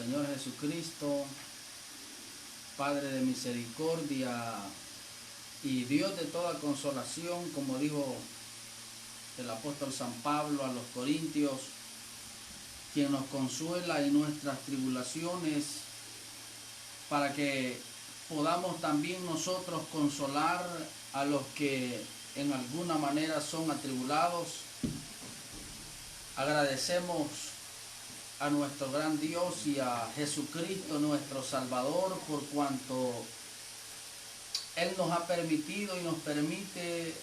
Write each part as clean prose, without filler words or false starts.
Señor Jesucristo, Padre de misericordia y Dios de toda consolación, como dijo el apóstol San Pablo a los Corintios, quien nos consuela en nuestras tribulaciones, para que podamos también nosotros consolar a los que en alguna manera son atribulados. Agradecemos a nuestro gran Dios y a Jesucristo nuestro Salvador por cuanto Él nos ha permitido y nos permite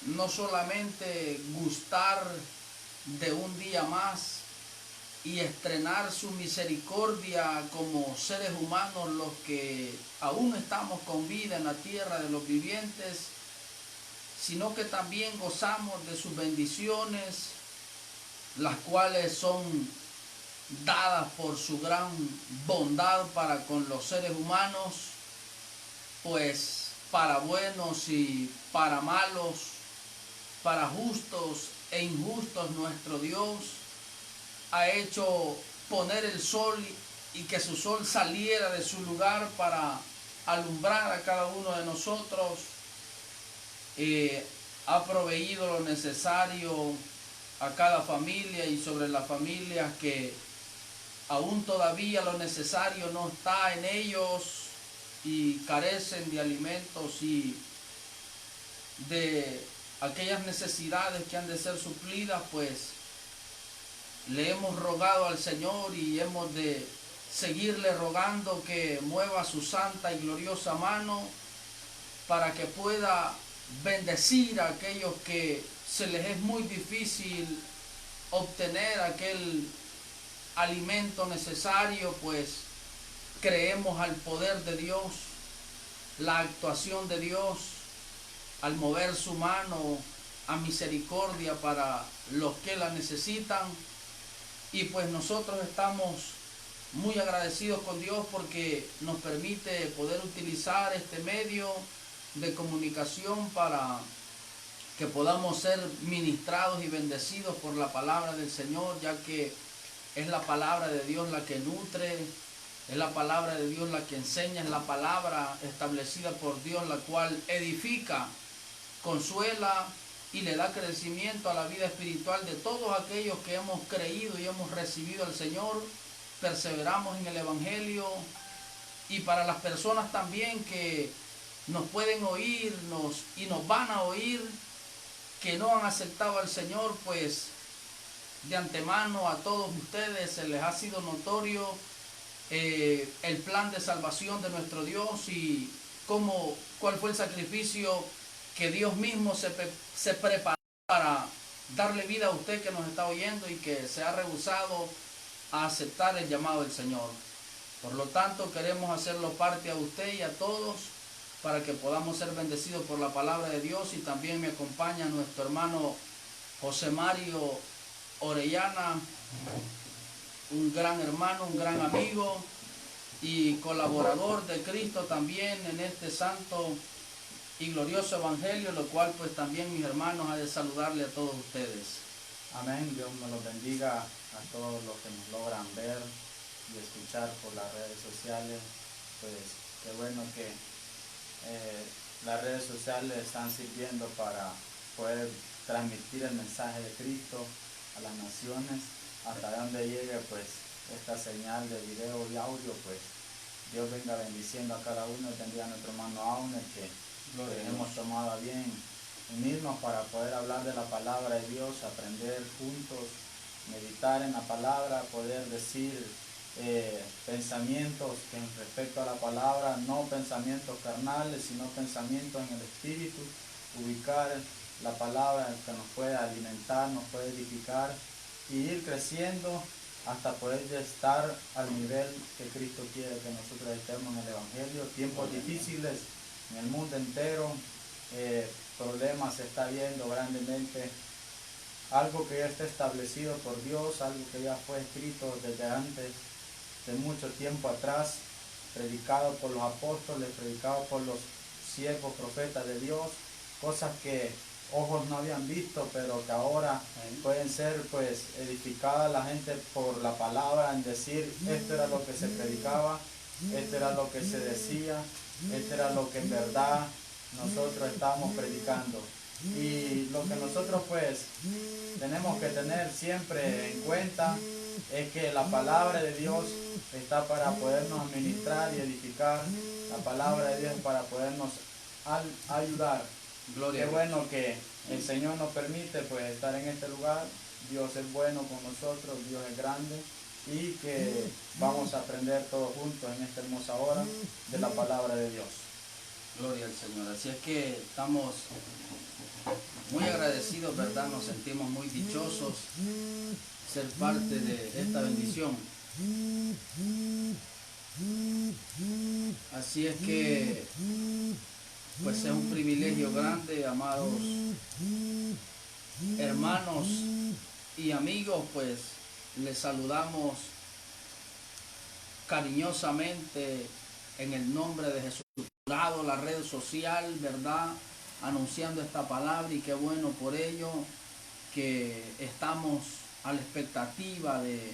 no solamente gustar de un día más y estrenar su misericordia como seres humanos, los que aún estamos con vida en la tierra de los vivientes, sino que también gozamos de sus bendiciones, las cuales son dadas por su gran bondad para con los seres humanos, pues para buenos y para malos, para justos e injustos, nuestro Dios ha hecho poner el sol y que su sol saliera de su lugar para alumbrar a cada uno de nosotros. Ha proveído lo necesario a cada familia y sobre las familias que aún todavía lo necesario no está en ellos y carecen de alimentos y de aquellas necesidades que han de ser suplidas, pues le hemos rogado al Señor y hemos de seguirle rogando que mueva su santa y gloriosa mano para que pueda bendecir a aquellos que se les es muy difícil obtener aquel alimento necesario, pues creemos al poder de Dios, la actuación de Dios, al mover su mano a misericordia para los que la necesitan. Y pues nosotros estamos muy agradecidos con Dios porque nos permite poder utilizar este medio de comunicación para que podamos ser ministrados y bendecidos por la palabra del Señor, ya que es la palabra de Dios la que nutre, es la palabra de Dios la que enseña, es la palabra establecida por Dios la cual edifica, consuela y le da crecimiento a la vida espiritual de todos aquellos que hemos creído y hemos recibido al Señor, perseveramos en el Evangelio. Y para las personas también que nos pueden oír y nos van a oír, que no han aceptado al Señor, pues de antemano a todos ustedes se les ha sido notorio el plan de salvación de nuestro Dios y cuál fue el sacrificio que Dios mismo se preparó para darle vida a usted que nos está oyendo y que se ha rehusado a aceptar el llamado del Señor. Por lo tanto, queremos hacerlo parte a usted y a todos para que podamos ser bendecidos por la palabra de Dios. Y también me acompaña nuestro hermano José Mario Orellana, un gran hermano, un gran amigo y colaborador de Cristo también en este santo y glorioso evangelio, lo cual pues también mis hermanos ha de saludarle a todos ustedes. Amén. Dios me los bendiga a todos los que nos logran ver y escuchar por las redes sociales. Pues qué bueno que las redes sociales están sirviendo para poder transmitir el mensaje de Cristo a las naciones, hasta donde llegue pues esta señal de video y audio. Pues Dios venga bendiciendo a cada uno. Bendiga a nuestro hermano Aune, que hemos tomado a bien unirnos para poder hablar de la palabra de Dios, aprender juntos, meditar en la palabra, poder decir pensamientos que en respecto a la palabra, no pensamientos carnales, sino pensamientos en el Espíritu, ubicar la palabra que nos puede alimentar, nos puede edificar y ir creciendo hasta poder estar al nivel que Cristo quiere que nosotros estemos en el Evangelio. Tiempos difíciles en el mundo entero, problemas se está viendo grandemente, algo que ya está establecido por Dios, algo que ya fue escrito desde antes, de mucho tiempo atrás, predicado por los apóstoles, predicado por los siervos profetas de Dios, cosas que ojos no habían visto, pero que ahora pueden ser pues edificadas la gente por la palabra, en decir esto era lo que se predicaba, esto era lo que se decía, esto era lo que en verdad nosotros estamos predicando. Y lo que nosotros pues tenemos que tener siempre en cuenta es que la palabra de Dios está para podernos administrar y edificar. La palabra de Dios para podernos ayudar. Gloria. Qué bueno que el Señor nos permite pues estar en este lugar. Dios es bueno con nosotros, Dios es grande, y que vamos a aprender todos juntos en esta hermosa hora de la palabra de Dios. Gloria al Señor. Así es que estamos muy agradecidos, ¿verdad? Nos sentimos muy dichosos ser parte de esta bendición. Así es que pues es un privilegio grande, amados hermanos y amigos, pues les saludamos cariñosamente en el nombre de Jesús. La red social, ¿verdad? Anunciando esta palabra, y qué bueno por ello que estamos a la expectativa de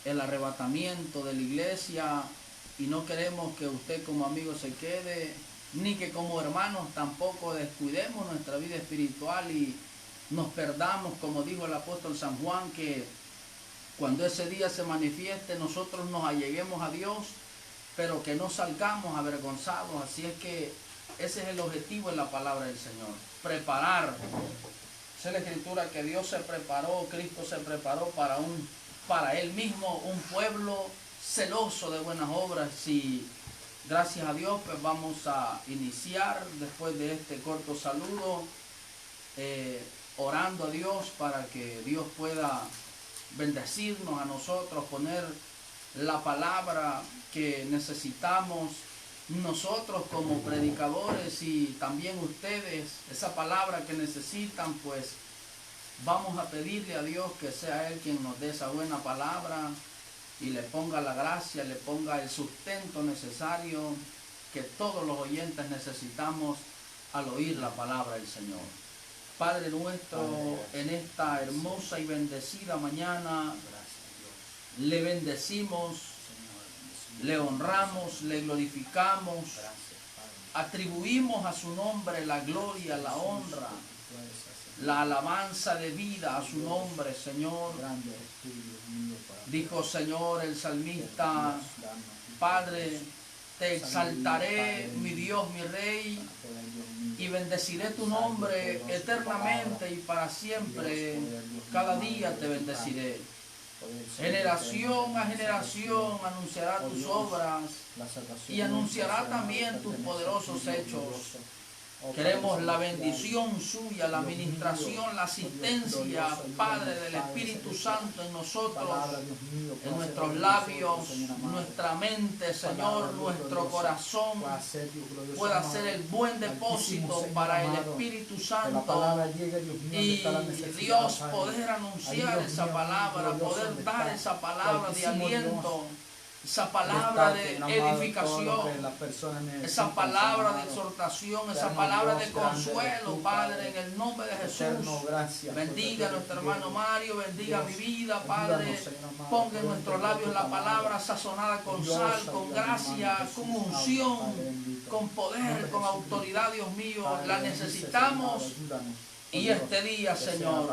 el arrebatamiento de la iglesia, y no queremos que usted como amigo se quede, ni que como hermanos tampoco descuidemos nuestra vida espiritual y nos perdamos, como dijo el apóstol San Juan, que cuando ese día se manifieste nosotros nos alleguemos a Dios, pero que no salgamos avergonzados. Así es que ese es el objetivo en la palabra del Señor, preparar. Esa es la escritura, que Dios se preparó, Cristo se preparó para Él mismo, un pueblo celoso de buenas obras. Y gracias a Dios pues vamos a iniciar después de este corto saludo, orando a Dios para que Dios pueda bendecirnos a nosotros, poner la palabra que necesitamos nosotros como predicadores, y también ustedes esa palabra que necesitan. Pues vamos a pedirle a Dios que sea Él quien nos dé esa buena palabra y le ponga la gracia, le ponga el sustento necesario que todos los oyentes necesitamos al oír la palabra del Señor. Padre nuestro, en esta hermosa y bendecida mañana, le bendecimos, le honramos, le glorificamos, atribuimos a su nombre la gloria, la honra, la alabanza de vida a su nombre, Señor. Dijo, Señor, el salmista: Padre, te exaltaré, mi Dios, mi Rey, y bendeciré tu nombre eternamente y para siempre. Cada día te bendeciré. Generación a generación anunciará tus obras y anunciará también tus poderosos hechos. Queremos la bendición suya, la administración, la asistencia, Padre, del Espíritu Santo en nosotros, en nuestros labios, nuestra mente, Señor, nuestro corazón pueda ser el buen depósito para el Espíritu Santo, y Dios poder anunciar esa palabra, poder dar esa palabra de aliento, esa palabra de edificación, esa palabra de exhortación, esa palabra de consuelo, Padre, en el nombre de Jesús. Bendiga a nuestro hermano Mario, bendiga mi vida, Padre. Ponga en nuestros labios la palabra sazonada con sal, con gracia, con unción, con poder, con autoridad, Dios mío. La necesitamos. Y este día, Señor,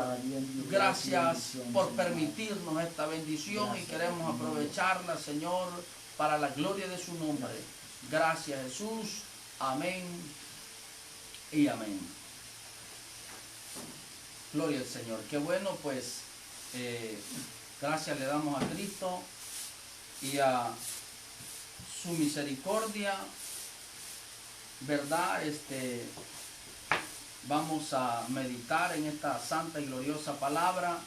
gracias por permitirnos esta bendición, y queremos aprovecharla, Señor, para la gloria de su nombre. Gracias, Jesús. Amén y amén. Gloria al Señor. Qué bueno, pues, gracias le damos a Cristo y a su misericordia, ¿verdad? Vamos a meditar en esta santa y gloriosa palabra,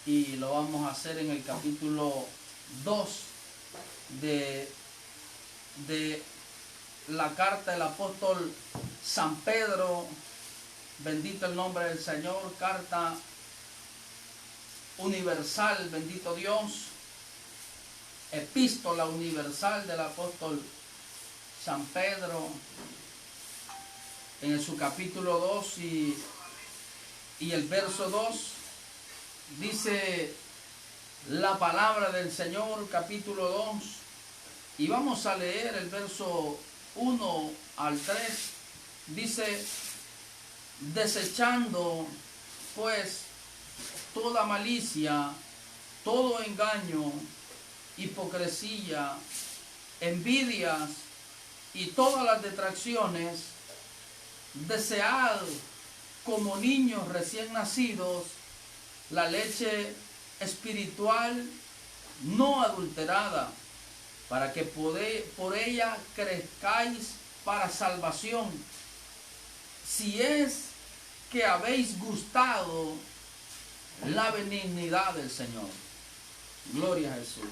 y lo vamos a hacer en el capítulo 2 de la carta del apóstol San Pedro. Bendito el nombre del Señor. Carta universal, bendito Dios. Epístola universal del apóstol San Pedro, en su capítulo 2, y y el verso 2 dice la palabra del Señor, capítulo 2, y vamos a leer el verso 1 al 3. Dice: desechando pues toda malicia, todo engaño, hipocresía, envidias y todas las detracciones, desead como niños recién nacidos la leche espiritual no adulterada, para que por ella crezcáis para salvación, si es que habéis gustado la benignidad del Señor. Gloria a Jesús.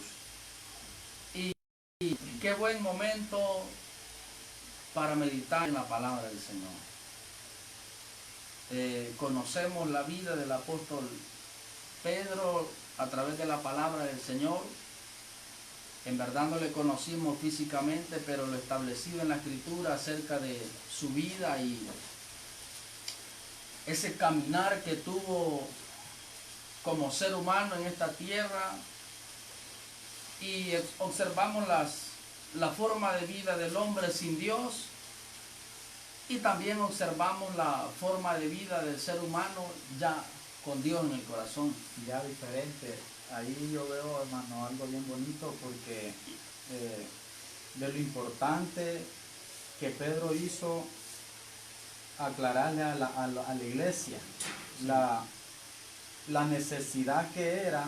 Y qué buen momento para meditar en la palabra del Señor. Conocemos la vida del apóstol Pedro a través de la palabra del Señor. En verdad no le conocimos físicamente, pero lo establecido en la Escritura acerca de su vida y ese caminar que tuvo como ser humano en esta tierra, y observamos la forma de vida del hombre sin Dios, y también observamos la forma de vida del ser humano ya con Dios en el corazón. Ya diferente. Ahí yo veo, hermano, algo bien bonito, porque de lo importante que Pedro hizo aclararle a la iglesia la necesidad que era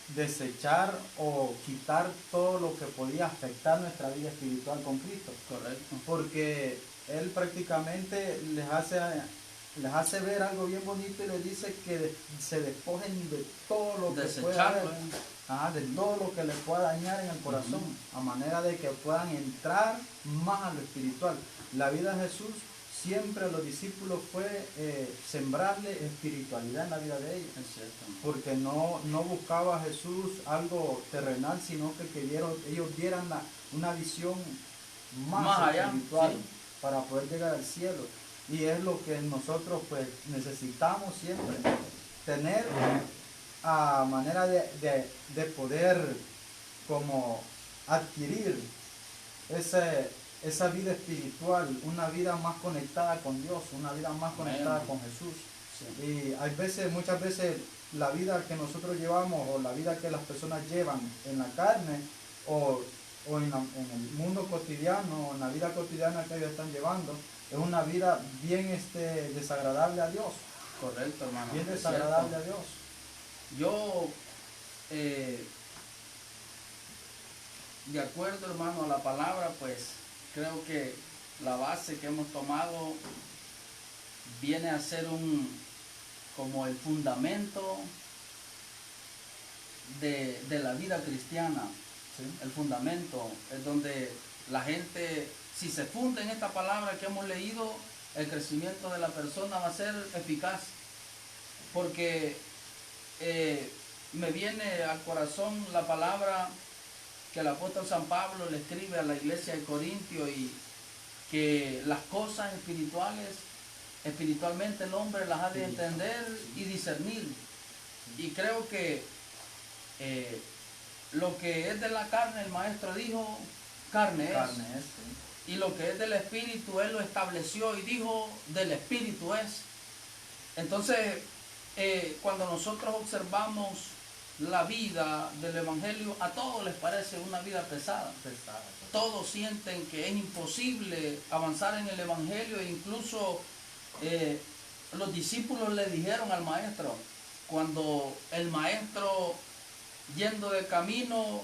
desechar o quitar todo lo que podía afectar nuestra vida espiritual con Cristo. Correcto. Porque él prácticamente les hace ver algo bien bonito y les dice que se despojen de todo lo que pueda, de todo lo que les pueda dañar en el corazón, a manera de que puedan entrar más a lo espiritual. La vida de Jesús siempre a los discípulos fue sembrarle espiritualidad en la vida de ellos. Es cierto. Porque no buscaba Jesús algo terrenal, sino que ellos dieran una visión más espiritual, allá, sí, para poder llegar al cielo. Y es lo que nosotros pues necesitamos siempre, tener a manera de poder como adquirir esa vida espiritual, una vida más conectada con Dios, una vida más conectada con Jesús. Sí. Y muchas veces la vida que nosotros llevamos, o la vida que las personas llevan en la carne, o en el mundo cotidiano, en la vida cotidiana que ellos están llevando, es una vida bien desagradable a Dios. Correcto, hermano. Bien desagradable a Dios. Yo, de acuerdo, hermano, a la palabra, pues creo que la base que hemos tomado viene a ser como el fundamento de la vida cristiana. ¿Sí? El fundamento es donde la gente, si se funda en esta palabra que hemos leído, el crecimiento de la persona va a ser eficaz. Porque me viene al corazón la palabra que el apóstol San Pablo le escribe a la iglesia de Corintio, y que las cosas espiritualmente el hombre las ha de entender y discernir. Y creo que lo que es de la carne, el maestro dijo, carne es. Y lo que es del espíritu, él lo estableció y dijo, del espíritu es. Entonces, cuando nosotros observamos la vida del evangelio, a todos les parece una vida pesada. Todos sienten que es imposible avanzar en el evangelio, e incluso los discípulos le dijeron al maestro, cuando el maestro, yendo de camino,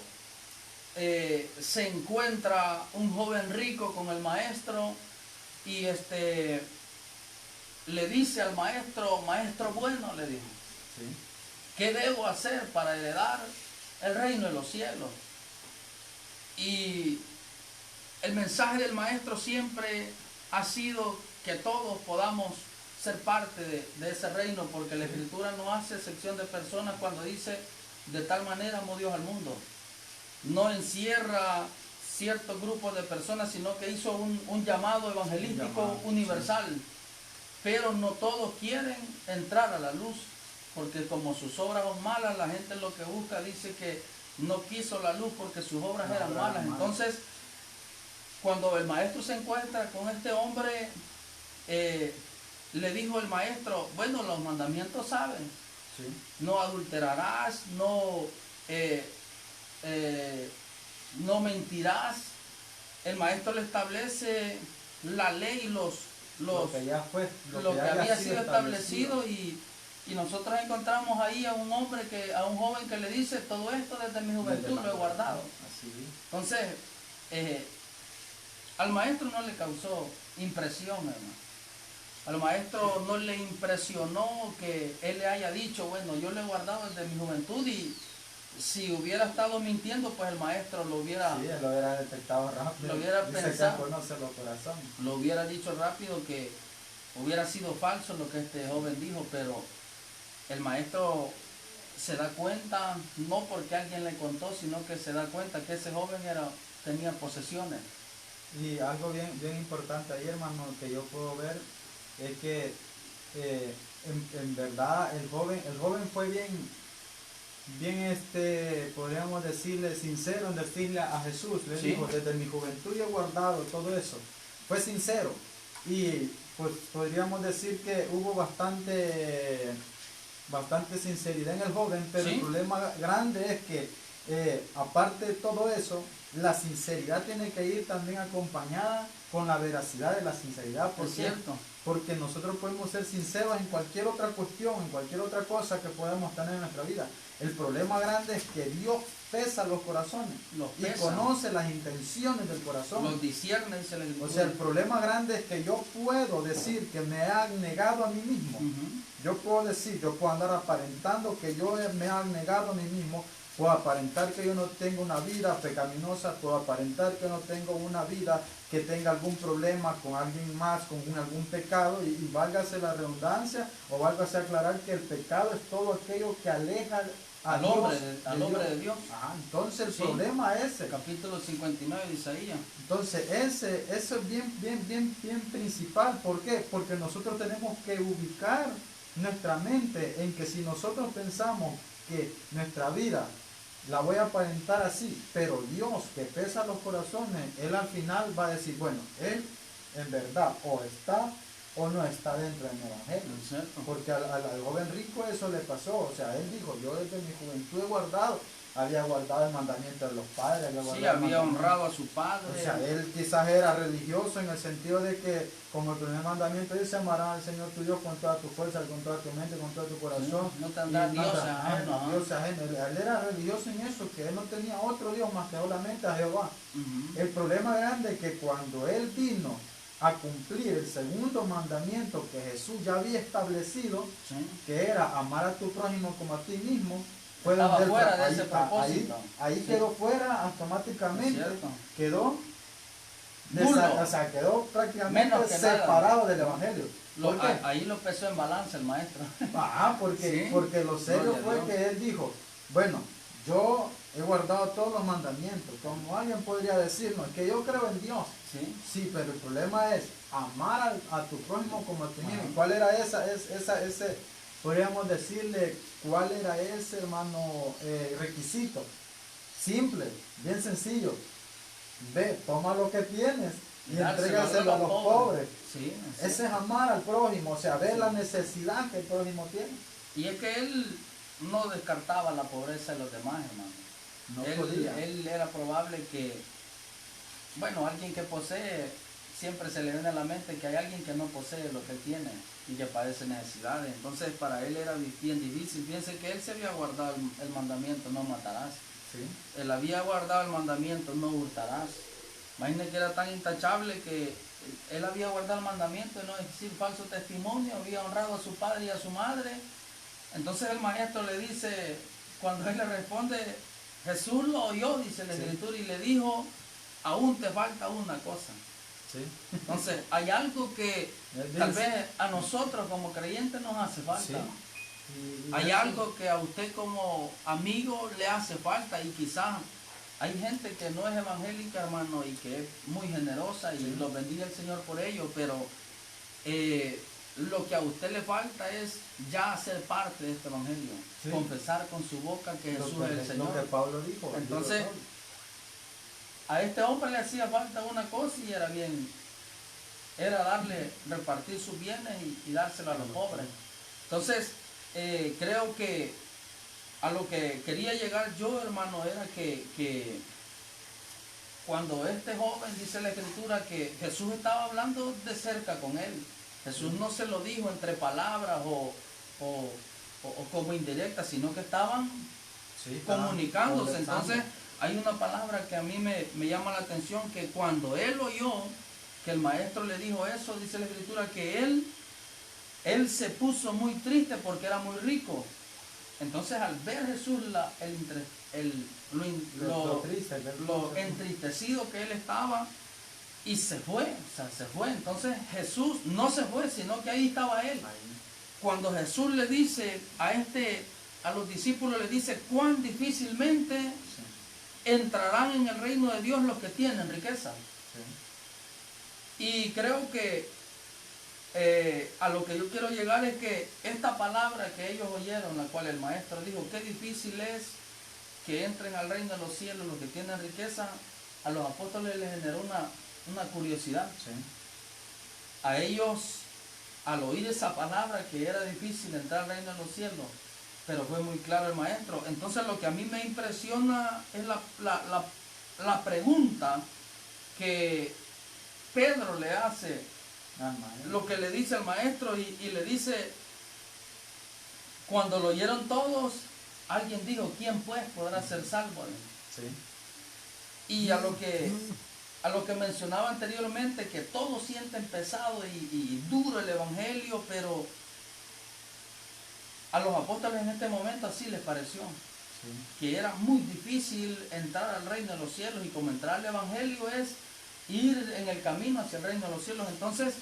se encuentra un joven rico con el maestro, y le dice al maestro, maestro bueno, le dijo, ¿sí?, ¿qué debo hacer para heredar el reino de los cielos? Y el mensaje del maestro siempre ha sido que todos podamos ser parte de ese reino, porque la Escritura no hace excepción de personas cuando dice, de tal manera amó Dios al mundo. No encierra cierto grupo de personas, sino que hizo un llamado evangelístico universal. Sí. pero no todos quieren entrar a la luz, porque como sus obras son malas, la gente lo que busca dice que no quiso la luz porque sus obras eran malas. Entonces, cuando el maestro se encuentra con este hombre, le dijo el maestro, bueno, los mandamientos saben, Sí. no adulterarás, no mentirás. El maestro le establece la ley, Lo que ya fue, lo que había sido establecido, y nosotros encontramos ahí a un hombre a un joven que le dice, todo esto desde mi juventud lo he guardado. Así. Entonces, al maestro no le causó impresión, hermano. Al maestro no le impresionó que él le haya dicho, bueno, yo lo he guardado desde mi juventud, y si hubiera estado mintiendo, pues el maestro lo hubiera... Sí, él lo hubiera detectado rápido. Lo hubiera Dice pensado. que conoce los corazones. Lo hubiera dicho rápido, que hubiera sido falso lo que este joven dijo, pero el maestro se da cuenta, no porque alguien le contó, sino que se da cuenta que ese joven tenía posesiones. Y algo bien importante ahí, hermano, que yo puedo ver, es que en verdad el joven fue bien podríamos decirle, sincero en decirle a Jesús. Le Sí. dijo, desde mi juventud yo he guardado todo eso. Fue sincero. Y pues podríamos decir que hubo bastante sinceridad en el joven, pero Sí. el problema grande es que aparte de todo eso, la sinceridad tiene que ir también acompañada con la veracidad de la sinceridad. ¿Por Es qué? cierto. Porque nosotros podemos ser sinceros en cualquier otra cuestión, en cualquier otra cosa que podamos tener en nuestra vida. El problema grande es que Dios pesa los corazones y conoce las intenciones del corazón. Los discierne, dice la Escritura. O sea, el problema grande es que yo puedo decir que me he negado a mí mismo. Yo puedo decir, yo puedo andar aparentando que yo me he negado a mí mismo. Puedo aparentar que yo no tengo una vida pecaminosa, puedo aparentar que no tengo una vida que tenga algún problema con alguien más, con algún pecado, y válgase la redundancia, o válgase aclarar que el pecado es todo aquello que aleja al hombre de Dios. Ajá, entonces el Sí. problema es ese. Capítulo 59 de Isaías. Entonces eso es bien principal. ¿Por qué? Porque nosotros tenemos que ubicar nuestra mente en que si nosotros pensamos que nuestra vida la voy a aparentar así, pero Dios que pesa los corazones, Él al final va a decir, bueno, Él en verdad o está o no está dentro del evangelio. ¿No es cierto? Porque al joven rico eso le pasó. O sea, él dijo, yo desde mi juventud había guardado el mandamiento de los padres. Sí, había honrado a su padre. O sea, él quizás era religioso en el sentido de que, como el primer mandamiento dice, amarás al Señor tu Dios con toda tu fuerza, con toda tu mente, con todo tu corazón. Sí, no tendrás dioses ajenos. Dios ajeno. Él era religioso en eso, que él no tenía otro Dios más que solamente a Jehová. El problema grande es que cuando él vino a cumplir el segundo mandamiento que Jesús ya había establecido, Sí. que era amar a tu prójimo como a ti mismo, fue Estaba donde fuera de ese propósito. ahí Sí. quedó fuera automáticamente, Es cierto. quedó Nulo. o sea, quedó prácticamente Menos que separado nada. del evangelio. ¿Por qué? Ahí lo pesó en balance el maestro. Sí. Porque lo serio Gloria a fue Dios. que él dijo, bueno, yo he guardado todos los mandamientos. Como alguien podría decirnos, que yo creo en Dios. Sí. Sí, pero el problema es amar a tu prójimo como a ti mismo. Ajá. ¿Y cuál era ese, podríamos decirle, cuál era ese, hermano, requisito? Simple, bien sencillo. Ve, toma lo que tienes y entrégaselo a los pobres. Sí, Ese es amar al prójimo, o sea, ver la necesidad que el prójimo tiene. Y es que él no descartaba la pobreza de los demás, hermano. No podía. Él era probable que, bueno, alguien que posee, siempre se le viene a la mente que hay alguien que no posee lo que él tiene y que padece necesidades. Entonces para él era bien difícil. Piense que él se había guardado el mandamiento, no matarás. Sí. Él había guardado el mandamiento, no hurtarás. Imagínate que era tan intachable que él había guardado el mandamiento, no decir falso testimonio, había honrado a su padre y a su madre. Entonces el maestro le dice, cuando él le responde, Jesús lo oyó, dice la Escritura, y le dijo, aún te falta una cosa. Sí. Entonces hay algo que tal vez a nosotros como creyentes nos hace falta. Sí. Hay algo que a usted como amigo le hace falta, y quizás hay gente que no es evangélica, hermano, y que es muy generosa, y los bendiga el Señor por ello, pero lo que a usted le falta es ya ser parte de este evangelio, Sí. confesar con su boca que Jesús es el Lo Señor. que Pablo dijo. Entonces, a este hombre le hacía falta una cosa y era darle, repartir sus bienes y dárselo a los pobres. Entonces, creo que a lo que quería llegar yo, hermano, era que cuando este joven, dice la Escritura, que Jesús estaba hablando de cerca con él. Jesús no se lo dijo entre palabras o como indirecta, sino que estaban comunicándose. Entonces, hay una palabra que a mí me llama la atención, que cuando él oyó que el maestro le dijo eso, dice la Escritura, que él se puso muy triste porque era muy rico. Entonces, al ver Jesús lo entristecido que él estaba, y se fue, o sea, se fue. Entonces Jesús no se fue, sino que ahí estaba él. Cuando Jesús le dice a los discípulos, le dice cuán difícilmente entrarán en el reino de Dios los que tienen riqueza. Y creo que a lo que yo quiero llegar es que esta palabra que ellos oyeron, la cual el maestro dijo, qué difícil es que entren al reino de los cielos los que tienen riqueza, a los apóstoles les generó una curiosidad. A ellos, al oír esa palabra, que era difícil entrar al reino de los cielos, pero fue muy claro el maestro. Entonces lo que a mí me impresiona es la pregunta que Pedro le hace, lo que le dice al maestro, y le dice, cuando lo oyeron todos, alguien dijo, ¿quién pues podrá ser salvo? Y a lo que mencionaba anteriormente, que todos sienten pesado y duro el evangelio, pero a los apóstoles en este momento así les pareció. Que era muy difícil entrar al reino de los cielos, y como entrar al evangelio es ir en el camino hacia el reino de los cielos. Entonces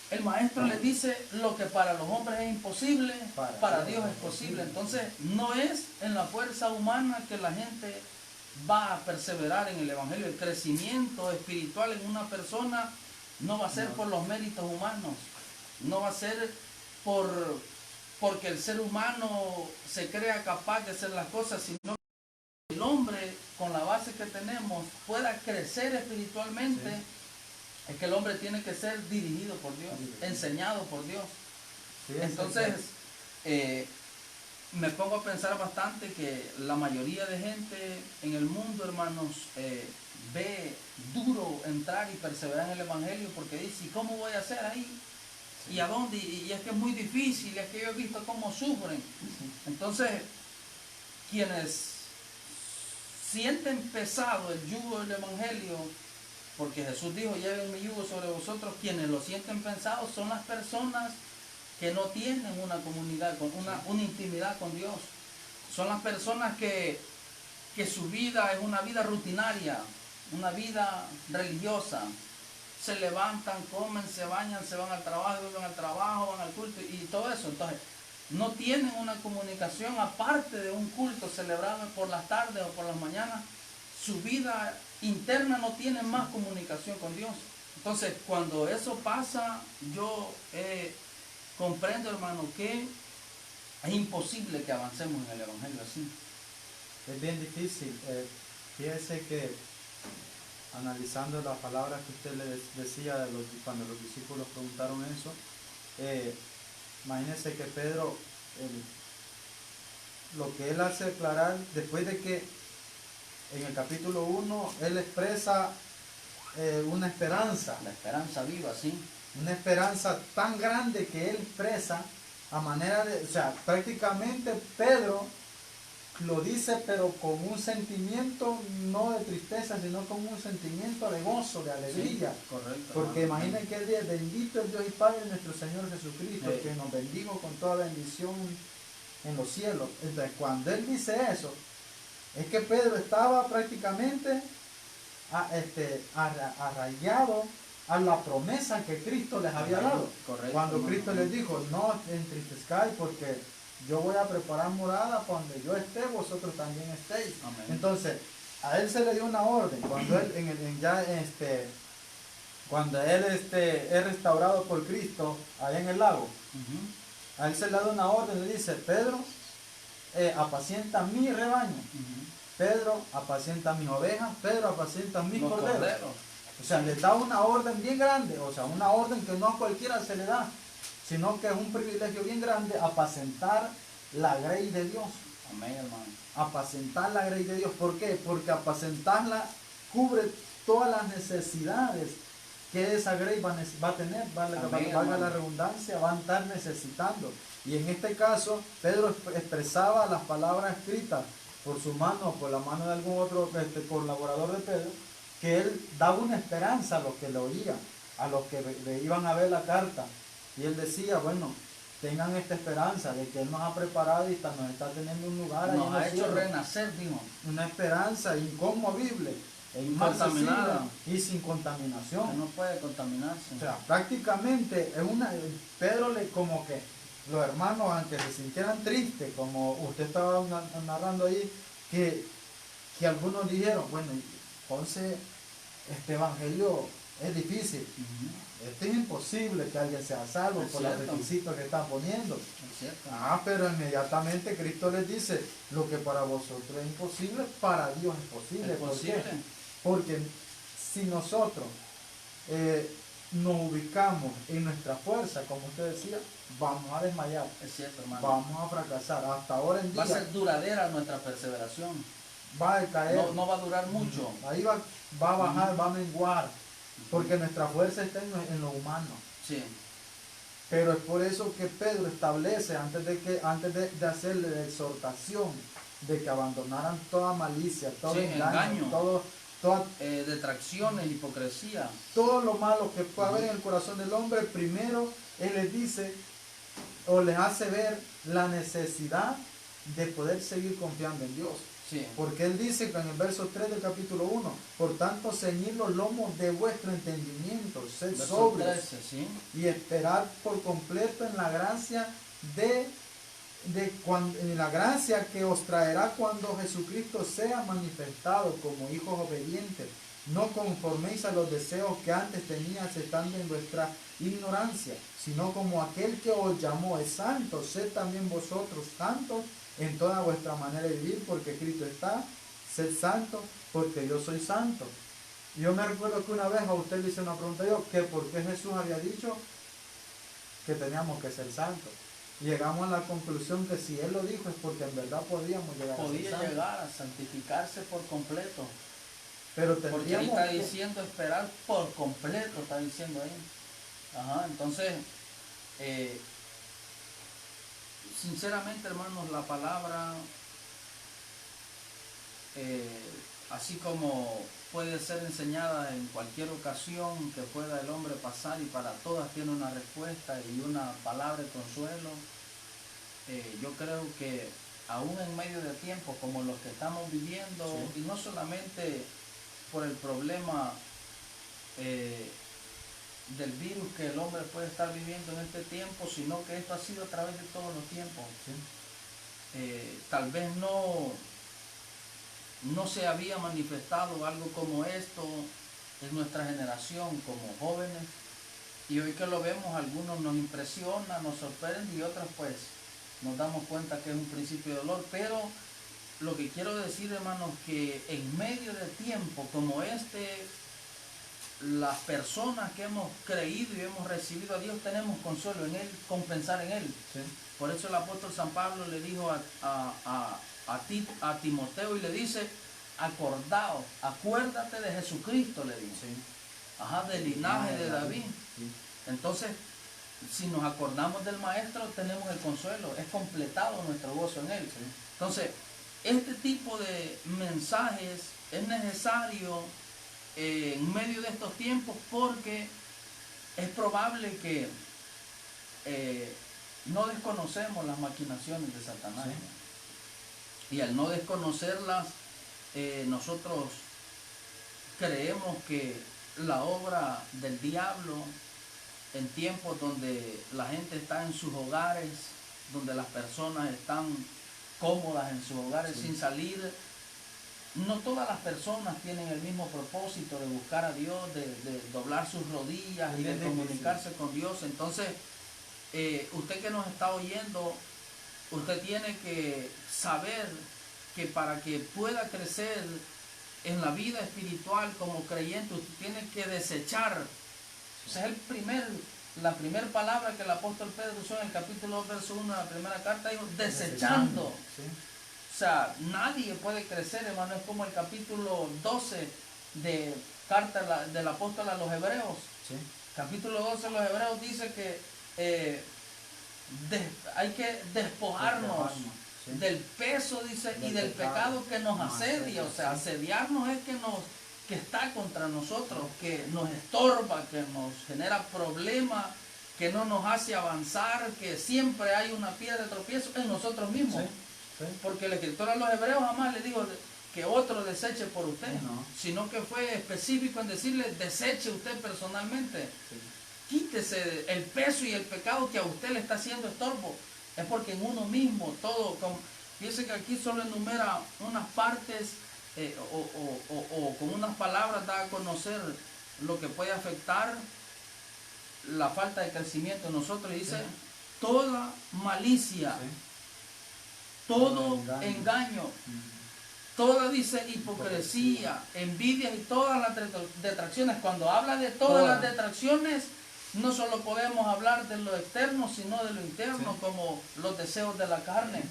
el maestro les dice, lo que para los hombres es imposible, para Dios es posible. Entonces no es en la fuerza humana que la gente va a perseverar en el evangelio. El crecimiento espiritual en una persona no va a ser por los méritos humanos, no va a ser porque el ser humano se crea capaz de hacer las cosas, sino que el hombre, con la base que tenemos, pueda crecer espiritualmente. Es que el hombre tiene que ser dirigido por Dios, enseñado por Dios. Entonces, me pongo a pensar bastante que la mayoría de gente en el mundo, hermanos, ve duro entrar y perseverar en el evangelio, porque dice, ¿y cómo voy a hacer ahí? ¿Y a dónde? Y es que es muy difícil, es que yo he visto cómo sufren. Entonces, quienes sienten pesado el yugo del evangelio, porque Jesús dijo, lleven mi yugo sobre vosotros, quienes lo sienten pesado son las personas que no tienen una comunidad, una intimidad con Dios. Son las personas que su vida es una vida rutinaria, una vida religiosa. Se levantan, comen, se bañan, se van al trabajo, vuelven al trabajo, van al culto y todo eso. Entonces, no tienen una comunicación aparte de un culto celebrado por las tardes o por las mañanas. Su vida interna no tiene más comunicación con Dios. Entonces, cuando eso pasa, yo comprendo, hermano, que es imposible que avancemos en el evangelio así. Es bien difícil. Fíjese que analizando las palabras que usted le decía cuando los discípulos preguntaron eso, imagínense que Pedro, lo que él hace aclarar, después de que en el capítulo 1 él expresa una esperanza. La esperanza viva, sí. Una esperanza tan grande que él expresa a manera de, o sea, prácticamente Pedro lo dice, pero con un sentimiento no de tristeza, sino con un sentimiento de gozo, de alegría. Sí, correcto. Porque imaginen que él dice, bendito el Dios y Padre de nuestro Señor Jesucristo, que nos bendijo con toda bendición en los cielos. Entonces, cuando él dice eso, es que Pedro estaba prácticamente arraigado a la promesa que Cristo les había dado. Correcto, cuando Cristo les dijo, no entristezcáis porque yo voy a preparar morada para donde yo esté, vosotros también estéis. Amén. Entonces, a él se le dio una orden. Cuando él cuando él es restaurado por Cristo allá en el lago, Ujú, a él se le da una orden, le dice, Pedro, apacienta mi rebaño. ujú. Pedro, apacienta mis ovejas. Pedro, apacienta mis Los corderos. corderos. O sea, le da una orden bien grande, o sea, una orden que no a cualquiera se le da, sino que es un privilegio bien grande apacentar la grey de Dios. Amén, hermano. Apacentar la grey de Dios. ¿Por qué? Porque apacentarla cubre todas las necesidades que esa grey va a tener, valga Amén, la hermano. redundancia, van a estar necesitando. Y en este caso, Pedro expresaba las palabras escritas por su mano, por la mano de algún otro colaborador de Pedro, que él daba una esperanza a los que lo oían, a los que le iban a ver la carta. Y él decía, bueno, tengan esta esperanza de que Él nos ha preparado y nos está teniendo un lugar ahí en Nos los ha hecho cielos. renacer, dijo. Una esperanza inconmovible e Incontaminada. inmarcesible y sin Que contaminación. no puede contaminarse. O sea, prácticamente es Pedro le como que los hermanos, aunque se sintieran tristes, como usted estaba narrando ahí, que algunos dijeron, bueno, entonces este evangelio es difícil. Ujú, Esto es imposible que alguien sea salvo Es por los cierto. requisitos que están poniendo. es cierto. Pero inmediatamente Cristo les dice, lo que para vosotros es imposible, para Dios es posible. Es ¿Por qué? posible. Porque si nosotros nos ubicamos en nuestra fuerza, como usted decía, vamos a desmayar, Es cierto, hermano. vamos a fracasar. Hasta ahora en Va a día ser duradera nuestra perseveración. va a decaer, No va a durar mucho. ahí va a bajar, va a menguar, porque nuestra fuerza está en lo humano. Sí. Pero es por eso que Pedro establece, antes de hacerle la exhortación, de que abandonaran toda malicia, todo Sí, engaño, engaño. toda Detracciones, hipocresía. todo lo malo que puede haber en el corazón del hombre, primero Él les dice o les hace ver la necesidad de poder seguir confiando en Dios. Sí. Porque Él dice en el verso 3 del capítulo 1, por tanto ceñid los lomos de vuestro entendimiento, sed Verso sobrios 13, sí. y esperar por completo en la gracia en la gracia que os traerá cuando Jesucristo sea manifestado como hijos obedientes. No conforméis a los deseos que antes tenías estando en vuestra ignorancia, sino como aquel que os llamó es santo, sed también vosotros santos en toda vuestra manera de vivir, porque Cristo está, sed santo, porque yo soy santo. Yo me recuerdo que una vez a usted le hice una pregunta yo, que por qué Jesús había dicho que teníamos que ser santos. Llegamos a la conclusión que si Él lo dijo es porque en verdad podíamos llegar a ser Podía santos. llegar a santificarse por completo. Pero Porque ahí tendríamos está que... diciendo esperar por completo, está diciendo ahí. Ajá, entonces, sinceramente, hermanos, la palabra, así como puede ser enseñada en cualquier ocasión que pueda el hombre pasar y para todas tiene una respuesta y una palabra de consuelo, yo creo que aún en medio de tiempos como los que estamos viviendo, Sí. y no solamente por el problema del virus que el hombre puede estar viviendo en este tiempo, sino que esto ha sido a través de todos los tiempos. Sí. Tal vez no se había manifestado algo como esto en nuestra generación como jóvenes, y hoy que lo vemos algunos nos impresiona, nos sorprende y otros pues nos damos cuenta que es un principio de dolor. Pero lo que quiero decir, hermanos, que en medio de tiempo como este, las personas que hemos creído y hemos recibido a Dios tenemos consuelo en Él, compensar en Él. Sí. Por eso el apóstol San Pablo le dijo a Timoteo y le dice, acuérdate de Jesucristo, le dice. Sí. Ajá, del linaje de David. Sí. Entonces, si nos acordamos del Maestro, tenemos el consuelo, es completado nuestro gozo en Él. Sí. Entonces, este tipo de mensajes es necesario en medio de estos tiempos, porque es probable que no desconocemos las maquinaciones de Satanás. Sí. Y al no desconocerlas, nosotros creemos que la obra del diablo en tiempos donde la gente está en sus hogares, donde las personas están cómodas en sus hogares, sí, sin salir, no todas las personas tienen el mismo propósito de buscar a Dios, de doblar sus rodillas y de comunicarse con Dios. Entonces, usted que nos está oyendo, usted tiene que saber que para que pueda crecer en la vida espiritual como creyente, usted tiene que desechar. O sea, la primera palabra que el apóstol Pedro usó en el capítulo 2, verso 1 de la primera carta, dijo, desechando. Sí. O sea, nadie puede crecer, hermano. Es como el capítulo 12 de carta del apóstol a los hebreos. Sí. Capítulo 12 de los hebreos dice que hay que despojarnos sí. del peso, dice, y del pecado que nos asedia. O sea, asediarnos es que está contra nosotros, que nos estorba, que nos genera problemas, que no nos hace avanzar, que siempre hay una piedra de tropiezo en nosotros mismos. Sí. Sí. Porque el escritor a los hebreos jamás le dijo que otro deseche por usted, No. sino que fue específico en decirle, deseche usted personalmente. Sí. Quítese el peso y el pecado que a usted le está haciendo estorbo. Es porque en uno mismo todo, fíjese que aquí solo enumera unas partes o con unas palabras da a conocer lo que puede afectar la falta de crecimiento en nosotros. Dice, toda malicia, Sí. todo engaño, toda, dice, hipocresía, envidia y todas las detracciones. Cuando habla de todas las detracciones, no solo podemos hablar de lo externo, sino de lo interno, sí. como los deseos de la carne.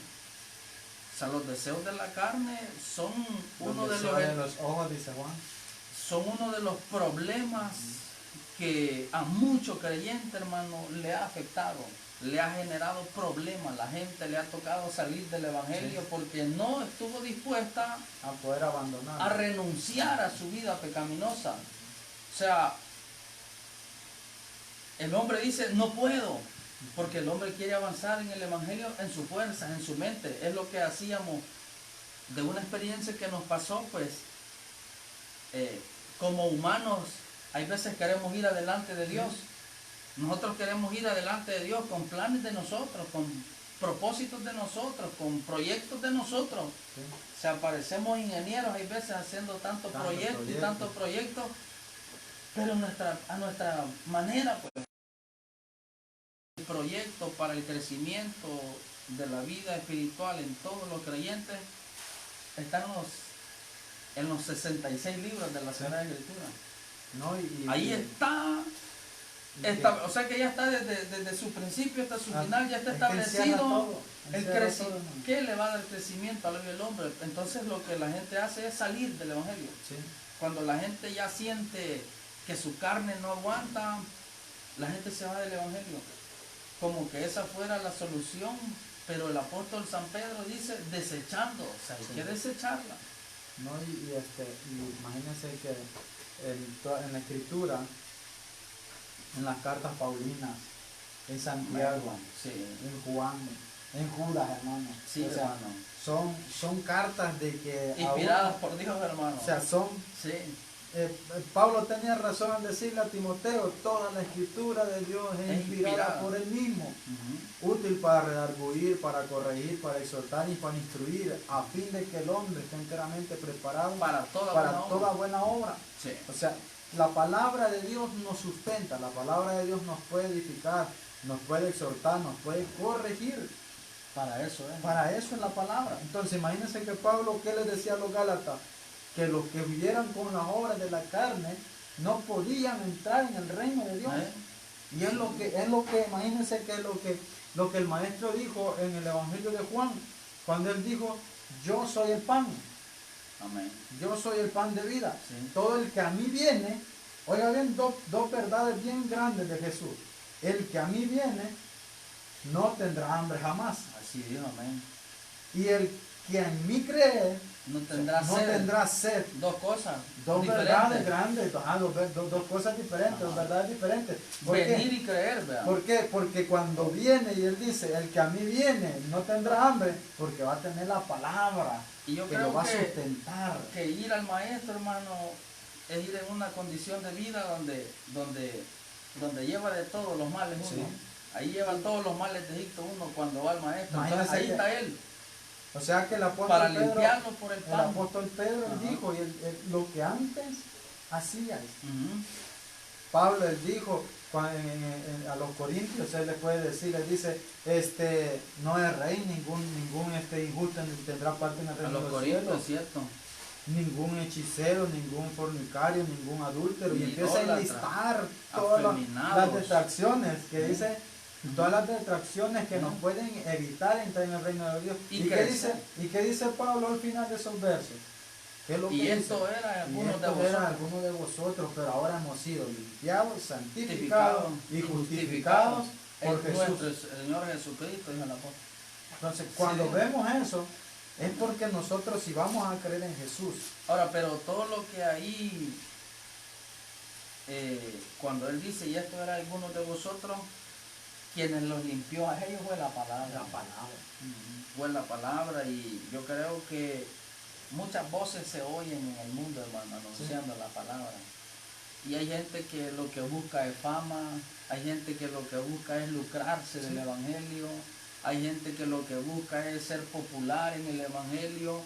O sea, los deseos de la carne son uno de los ojos, dice Juan. Son uno de los problemas que a muchos creyentes, hermano, le ha afectado, le ha generado problemas. La gente le ha tocado salir del evangelio porque no estuvo dispuesta a poder abandonar, a renunciar a su vida pecaminosa. O sea, el hombre dice, no puedo, porque el hombre quiere avanzar en el evangelio en sus fuerzas, en su mente. Es lo que hacíamos de una experiencia que nos pasó, pues, como humanos, hay veces queremos ir adelante de Dios. Nosotros queremos ir adelante de Dios con planes de nosotros, con propósitos de nosotros, con proyectos de nosotros. Sí. O sea, parecemos ingenieros, hay veces haciendo tantos proyectos y tantos proyectos, pero a nuestra manera, pues. El proyecto para el crecimiento de la vida espiritual en todos los creyentes está en los 66 libros de la Sagrada Escritura. No, ahí está, o sea que ya está desde su principio hasta su final, ya está establecido el crecimiento. ¿Qué le va a dar crecimiento a la vida del hombre? Entonces lo que la gente hace es salir del evangelio. Sí. Cuando la gente ya siente que su carne no aguanta, la gente se va del evangelio, como que esa fuera la solución. Pero el apóstol San Pedro dice desechando, o sea, hay que desecharla. No, y imagínense que en la escritura, en las cartas paulinas, en Santiago, en Juan, en Judas, hermano. Sí, o sea, hermano. Son cartas de que inspiradas por Dios, hermano. O sea, son. Sí. Pablo tenía razón en decirle a Timoteo, toda la escritura de Dios es inspirada por él mismo, útil para redarguir, para corregir, para exhortar y para instruir, a fin de que el hombre esté enteramente preparado para toda buena obra. Sí. O sea, la palabra de Dios nos sustenta, la palabra de Dios nos puede edificar, nos puede exhortar, nos puede corregir. Para eso es la palabra. Entonces imagínense que Pablo, ¿qué les decía a los Gálatas? Que los que vivieran con las obras de la carne no podían entrar en el reino de Dios. Y es lo que imagínense que es lo que el maestro dijo en el Evangelio de Juan, cuando él dijo, yo soy el pan. Amén. Yo soy el pan de vida. Sí. Todo el que a mí viene, oiga bien, dos verdades bien grandes de Jesús. El que a mí viene no tendrá hambre jamás. Así dijo, amén. Y el que en mí cree no tendrá sed. Dos cosas. Dos verdades grandes, dos cosas diferentes, dos verdades diferentes. Venir y creer, ¿verdad? ¿Por qué? Porque cuando viene y él dice, el que a mí viene no tendrá hambre, porque va a tener la palabra y yo que creo lo va a sustentar. Que ir al maestro, hermano, es ir en una condición de vida donde lleva de todos los males uno. Sí. Ahí lleva todos los males de Egipto uno cuando va al maestro. Entonces, ahí está él. O sea que el apóstol para Pedro, limpiarlo por el el pan. apóstol Pedro Ajá. dijo, y lo que antes hacías. Ujú. Pablo él dijo a los corintios, él le puede decir, le dice, no es rey, ningún injusto tendrá parte en el A reino los de los corintios, cielos, es cierto. ningún hechicero, ningún fornicario, ningún adúltero, y Ni empieza a idólatra, enlistar todas las afeminados. detracciones que Ujú. dice, todas las detracciones que nos pueden evitar entrar en el reino de Dios. Y qué dice Pablo al final de esos versos? ¿Qué es lo que Y dice? esto era Y algunos de estos eran vosotros. algunos de vosotros, pero ahora hemos sido limpiados, Santificados santificados y justificados por en nuestro Jesús. Señor Jesucristo, dijo el apóstol. Entonces, cuando Sí. vemos eso, es porque nosotros si vamos a creer en Jesús. Ahora, pero todo lo que ahí, cuando él dice, y esto era algunos de vosotros, quienes los limpió a ellos fue la palabra. La palabra. Fue la palabra, y yo creo que muchas voces se oyen en el mundo, hermano, anunciando la palabra. Y hay gente que lo que busca es fama, hay gente que lo que busca es lucrarse del evangelio, hay gente que lo que busca es ser popular en el evangelio,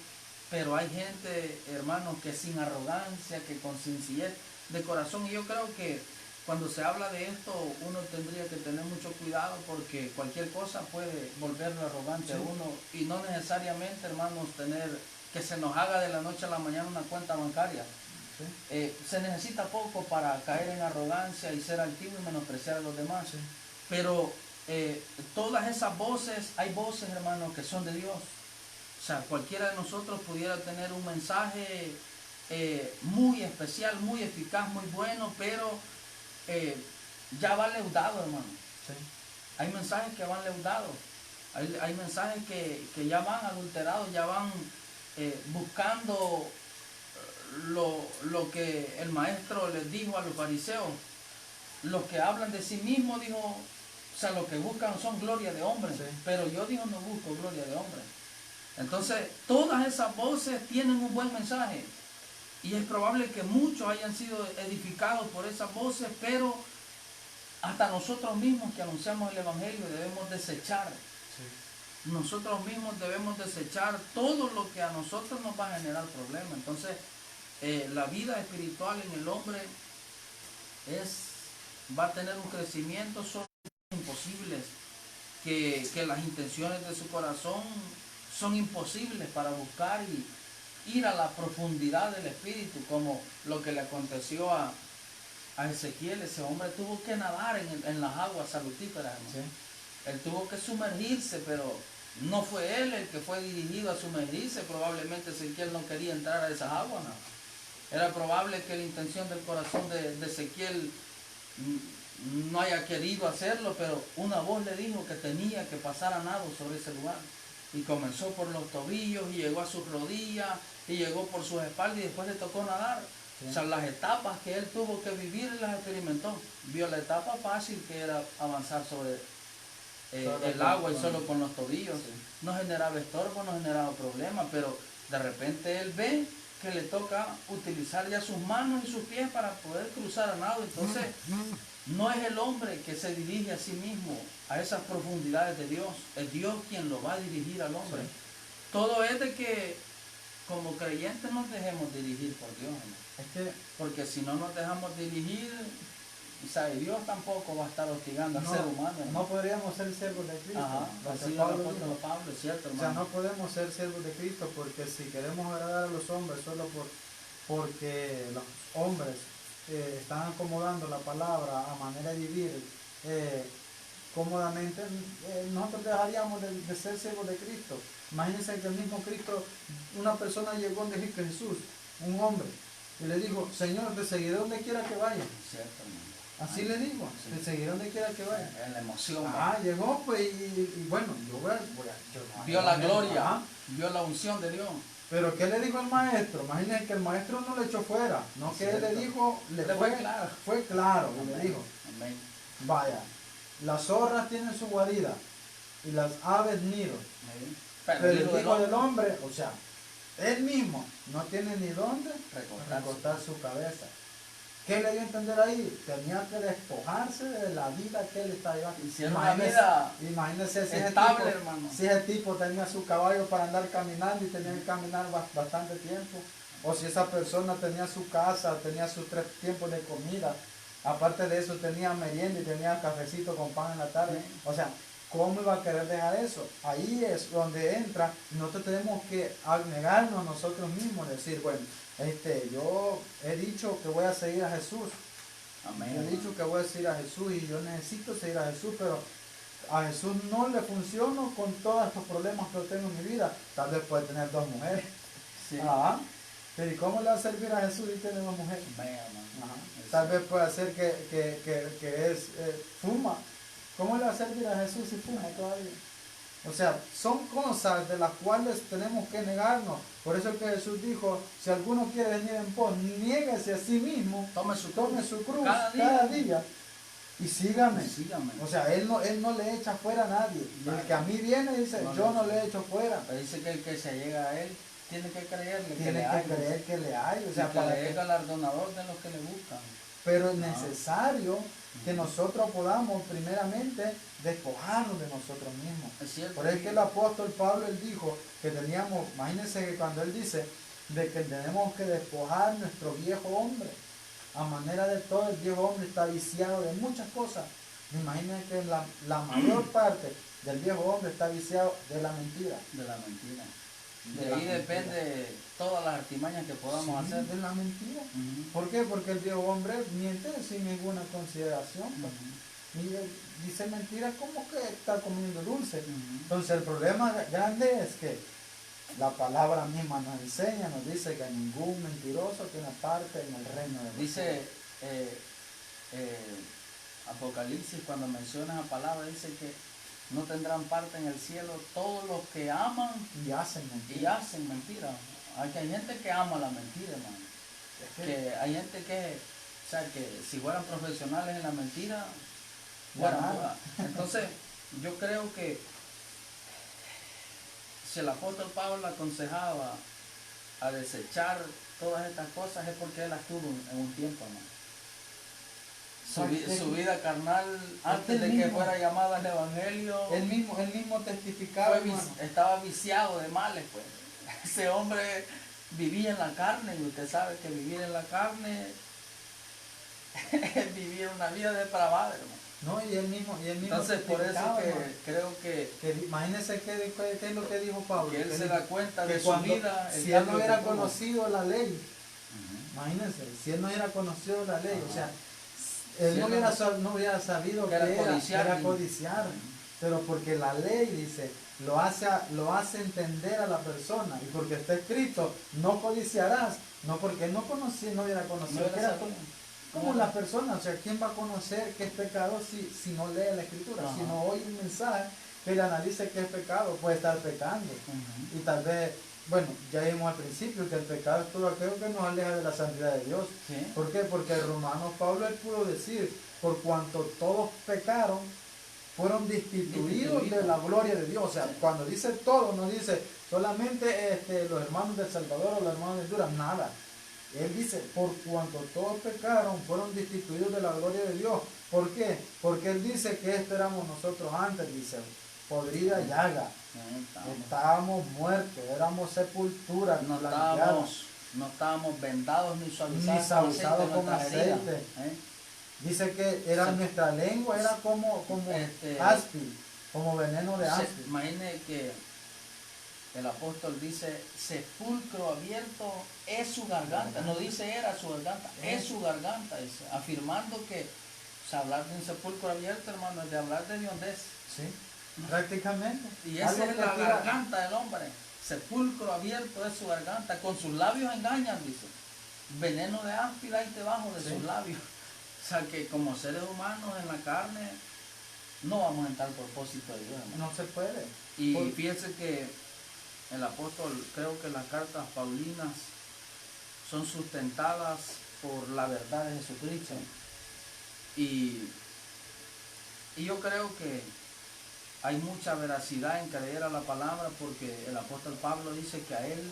pero hay gente, hermanos, que sin arrogancia, que con sencillez de corazón. Y yo creo que cuando se habla de esto, uno tendría que tener mucho cuidado, porque cualquier cosa puede volverlo arrogante a uno, y no necesariamente, hermanos, tener que se nos haga de la noche a la mañana una cuenta bancaria. Se necesita poco para caer en arrogancia y ser altivo y menospreciar a los demás. Pero todas esas voces, hay voces, hermanos, que son de Dios. O sea, cualquiera de nosotros pudiera tener un mensaje muy especial, muy eficaz, muy bueno, pero ya va leudado, hermano. Sí. Hay mensajes que van leudados. Hay mensajes que ya van adulterados, ya van buscando lo que el maestro les dijo a los fariseos. Los que hablan de sí mismos, dijo, o sea, lo que buscan son gloria de hombre. Sí. Pero yo, dijo, no busco gloria de hombre. Entonces, todas esas voces tienen un buen mensaje. Y es probable que muchos hayan sido edificados por esas voces, pero hasta nosotros mismos que anunciamos el evangelio debemos desechar. Sí. Nosotros mismos debemos desechar todo lo que a nosotros nos va a generar problemas. Entonces, la vida espiritual en el hombre va a tener un crecimiento, son imposibles, que las intenciones de su corazón son imposibles para buscar y ir a la profundidad del espíritu, como lo que le aconteció a Ezequiel. Ese hombre tuvo que nadar en las aguas salutíferas, ¿no? Sí. Él tuvo que sumergirse, pero no fue él el que fue dirigido a sumergirse. Probablemente Ezequiel no quería entrar a esas aguas, ¿no? Era probable que la intención del corazón de Ezequiel no haya querido hacerlo, pero una voz le dijo que tenía que pasar a nado sobre ese lugar. Y comenzó por los tobillos y llegó a sus rodillas y llegó por sus espaldas y después le tocó nadar. Sí. O sea, las etapas que él tuvo que vivir las experimentó. Vio la etapa fácil, que era avanzar sobre el agua y solo con los tobillos. Sí. No generaba estorbo, no generaba problema, pero de repente él ve que le toca utilizar ya sus manos y sus pies para poder cruzar a nado. Entonces, no es el hombre que se dirige a sí mismo a esas profundidades de Dios, es Dios quien lo va a dirigir al hombre. Sí. Todo es de que como creyentes nos dejemos dirigir por Dios, ¿no? Porque si no nos dejamos dirigir, o sea, Dios tampoco va a estar hostigando al ser humano, ¿no? No podríamos ser siervos de Cristo. Ajá, así Pablo, es cierto, hermano. O sea, no podemos ser siervos de Cristo, porque si queremos agradar a los hombres solo porque los hombres están acomodando la palabra a manera de vivir cómodamente, nosotros dejaríamos de ser siervos de Cristo. Imagínense que el mismo Cristo, una persona llegó donde Jesús, un hombre, y le dijo, Señor, te seguiré donde quiera que vaya. Cierto, hermano. Así le digo, sí. Te seguiré donde quiera que vaya. En la emoción. Llegó pues y bueno, vio la gloria, vio la unción de Dios. Pero ¿qué le dijo el maestro? Imagínense que el maestro no le echó fuera, no, que él le dijo, fue claro, y le dijo, amén. Vaya, las zorras tienen su guarida y las aves nido. Pero el hijo del hombre, o sea, él mismo no tiene ni dónde recostar su cabeza. ¿Qué le dio a entender ahí? Tenía que despojarse de la vida que él estaba llevando. Hicieron una vida Imagínese si estable, ese tipo, hermano. si ese tipo tenía su caballo para andar caminando y tenía que caminar bastante tiempo. O si esa persona tenía su casa, tenía sus 3 tiempos de comida. Aparte de eso tenía merienda y tenía cafecito con pan en la tarde. O sea, ¿cómo iba a querer dejar eso? Ahí es donde entra, nosotros tenemos que abnegarnos nosotros mismos, decir, bueno, yo he dicho que voy a seguir a Jesús. Amén. Yo he dicho que voy a seguir a Jesús y yo necesito seguir a Jesús, pero a Jesús no le funciono con todos estos problemas que yo tengo en mi vida. Tal vez puede tener 2 mujeres. Sí. Ajá. Pero ¿y cómo le va a servir a Jesús y tiene 2 mujeres? Amén, hermano. Ajá. Tal vez puede ser que fuma. ¿Cómo le va a servir a Jesús si fuma todavía? O sea, son cosas de las cuales tenemos que negarnos. Por eso es que Jesús dijo, si alguno quiere venir en pos, niéguese a sí mismo, Tome su cruz cada día y sígame. Sígame. O sea, él no le echa fuera a nadie. Y el que a mí viene dice, yo no le echo fuera. Pero dice que el que se llega a él tiene que creerle Tiene que creer que le hay. O sea, y que para le que es galardonador de los que le buscan. pero es necesario que nosotros podamos primeramente despojarnos de nosotros mismos. Es cierto. Por eso es que el apóstol Pablo, él dijo que teníamos, imagínense que cuando él dice de que tenemos que despojar nuestro viejo hombre, a manera de todo el viejo hombre está viciado de muchas cosas. Imagínense que la mayor parte del viejo hombre está viciado de la mentira. De la mentira. De ahí depende todas las artimañas que podamos hacer. De la mentira. Uh-huh. ¿Por qué? Porque el viejo hombre miente sin ninguna consideración. Pues. Y dice mentiras como que está comiendo dulce. Uh-huh. Entonces el problema grande es que la palabra misma nos enseña, nos dice que ningún mentiroso tiene parte en el reino de Dios. Dice Apocalipsis, cuando menciona la palabra, dice que no tendrán parte en el cielo todos los que aman y hacen mentira. Hay gente que ama la mentira, hermano. Que hay gente que, o sea, que si fueran profesionales en la mentira, entonces yo creo que si el apóstol Pablo aconsejaba a desechar todas estas cosas es porque él las tuvo en un tiempo, hermano. Su vida carnal, antes de que fuera llamada al evangelio, él mismo testificaba, estaba viciado de males, pues. Ese hombre vivía en la carne, y usted sabe que vivir en la carne es vivir una vida depravada, hermano. No, y él mismo entonces por eso que creo que imagínense qué es lo que dijo Pablo, que él se da cuenta de su vida, si él no hubiera conocido la ley, imagínense, si él no hubiera conocido la ley, o sea, él no hubiera sabido que era codiciar, pero porque la ley dice, lo hace entender a la persona, y porque está escrito, no codiciarás, no porque no hubiera conocido, como la persona, o sea, ¿quién va a conocer qué es pecado si no lee la escritura? Si no oye un mensaje que le analice qué es pecado, puede estar pecando. Y tal vez, bueno, ya vimos al principio que el pecado es todo aquello que nos aleja de la santidad de Dios. ¿Sí? ¿Por qué? Porque el Romanos Pablo él pudo decir, por cuanto todos pecaron, fueron destituidos de la gloria de Dios. O sea, cuando dice todo, no dice solamente los hermanos del Salvador o los hermanos de Honduras, nada. Él dice, por cuanto todos pecaron, fueron destituidos de la gloria de Dios. ¿Por qué? Porque él dice que esto éramos nosotros antes, dice, podrida llaga. Estábamos muertos, éramos sepultura. No estábamos vendados ni suavizados con aceite. Dice que era nuestra lengua, era como áspid, como veneno de áspid. Imagine que el apóstol dice, sepulcro abierto es su garganta. No dice era su garganta, es su garganta. Dice, afirmando que, o sea, hablar de un sepulcro abierto, hermano, es de hablar de hondez. Sí, prácticamente. Y esa es la garganta del hombre. Sepulcro abierto es su garganta. Con sus labios engañan, dice. Veneno de áspid ahí debajo de sus labios. O sea, que como seres humanos en la carne, no vamos a entrar al propósito de Dios, hermano. No se puede. Y fíjense que el apóstol, creo que las cartas paulinas son sustentadas por la verdad de Jesucristo. Y yo creo que hay mucha veracidad en creer a la palabra, porque el apóstol Pablo dice que a él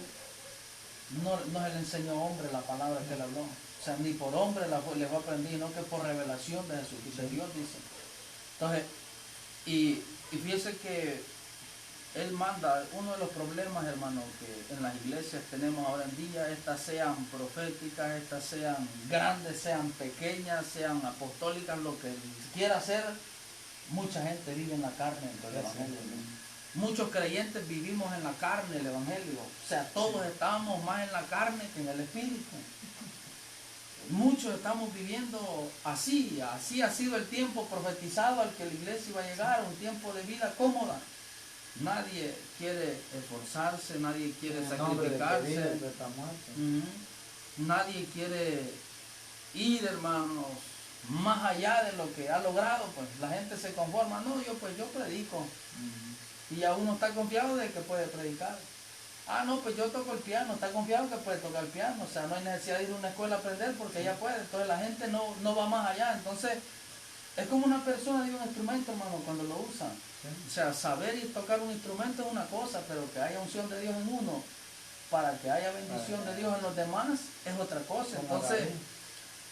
no se le enseñó hombre la palabra que él habló. O sea, ni por hombre les fue aprendido, sino que por revelación de Jesucristo, de Dios, dice. Entonces, y fíjese que Él manda, uno de los problemas, hermano, que en las iglesias tenemos ahora en día, estas sean proféticas, estas sean grandes, sean pequeñas, sean apostólicas, lo que quiera hacer, mucha gente vive en la carne en el Evangelio. Muchos creyentes vivimos en la carne el Evangelio, o sea, todos estamos más en la carne que en el Espíritu. Muchos estamos viviendo así ha sido el tiempo profetizado al que la iglesia iba a llegar, un tiempo de vida cómoda. Nadie quiere esforzarse, nadie quiere sacrificarse. Nadie quiere ir, hermanos, más allá de lo que ha logrado. Pues la gente se conforma, no, yo predico. Y ya uno está confiado de que puede predicar. Ah, no, pues yo toco el piano, está confiado que puede tocar el piano, o sea, no hay necesidad de ir a una escuela a aprender porque ella puede, entonces la gente no va más allá, entonces es como una persona de un instrumento, hermano, cuando lo usa. Sí. O sea, saber y tocar un instrumento es una cosa, pero que haya unción de Dios en uno, para que haya bendición de Dios en los demás, es otra cosa. Entonces,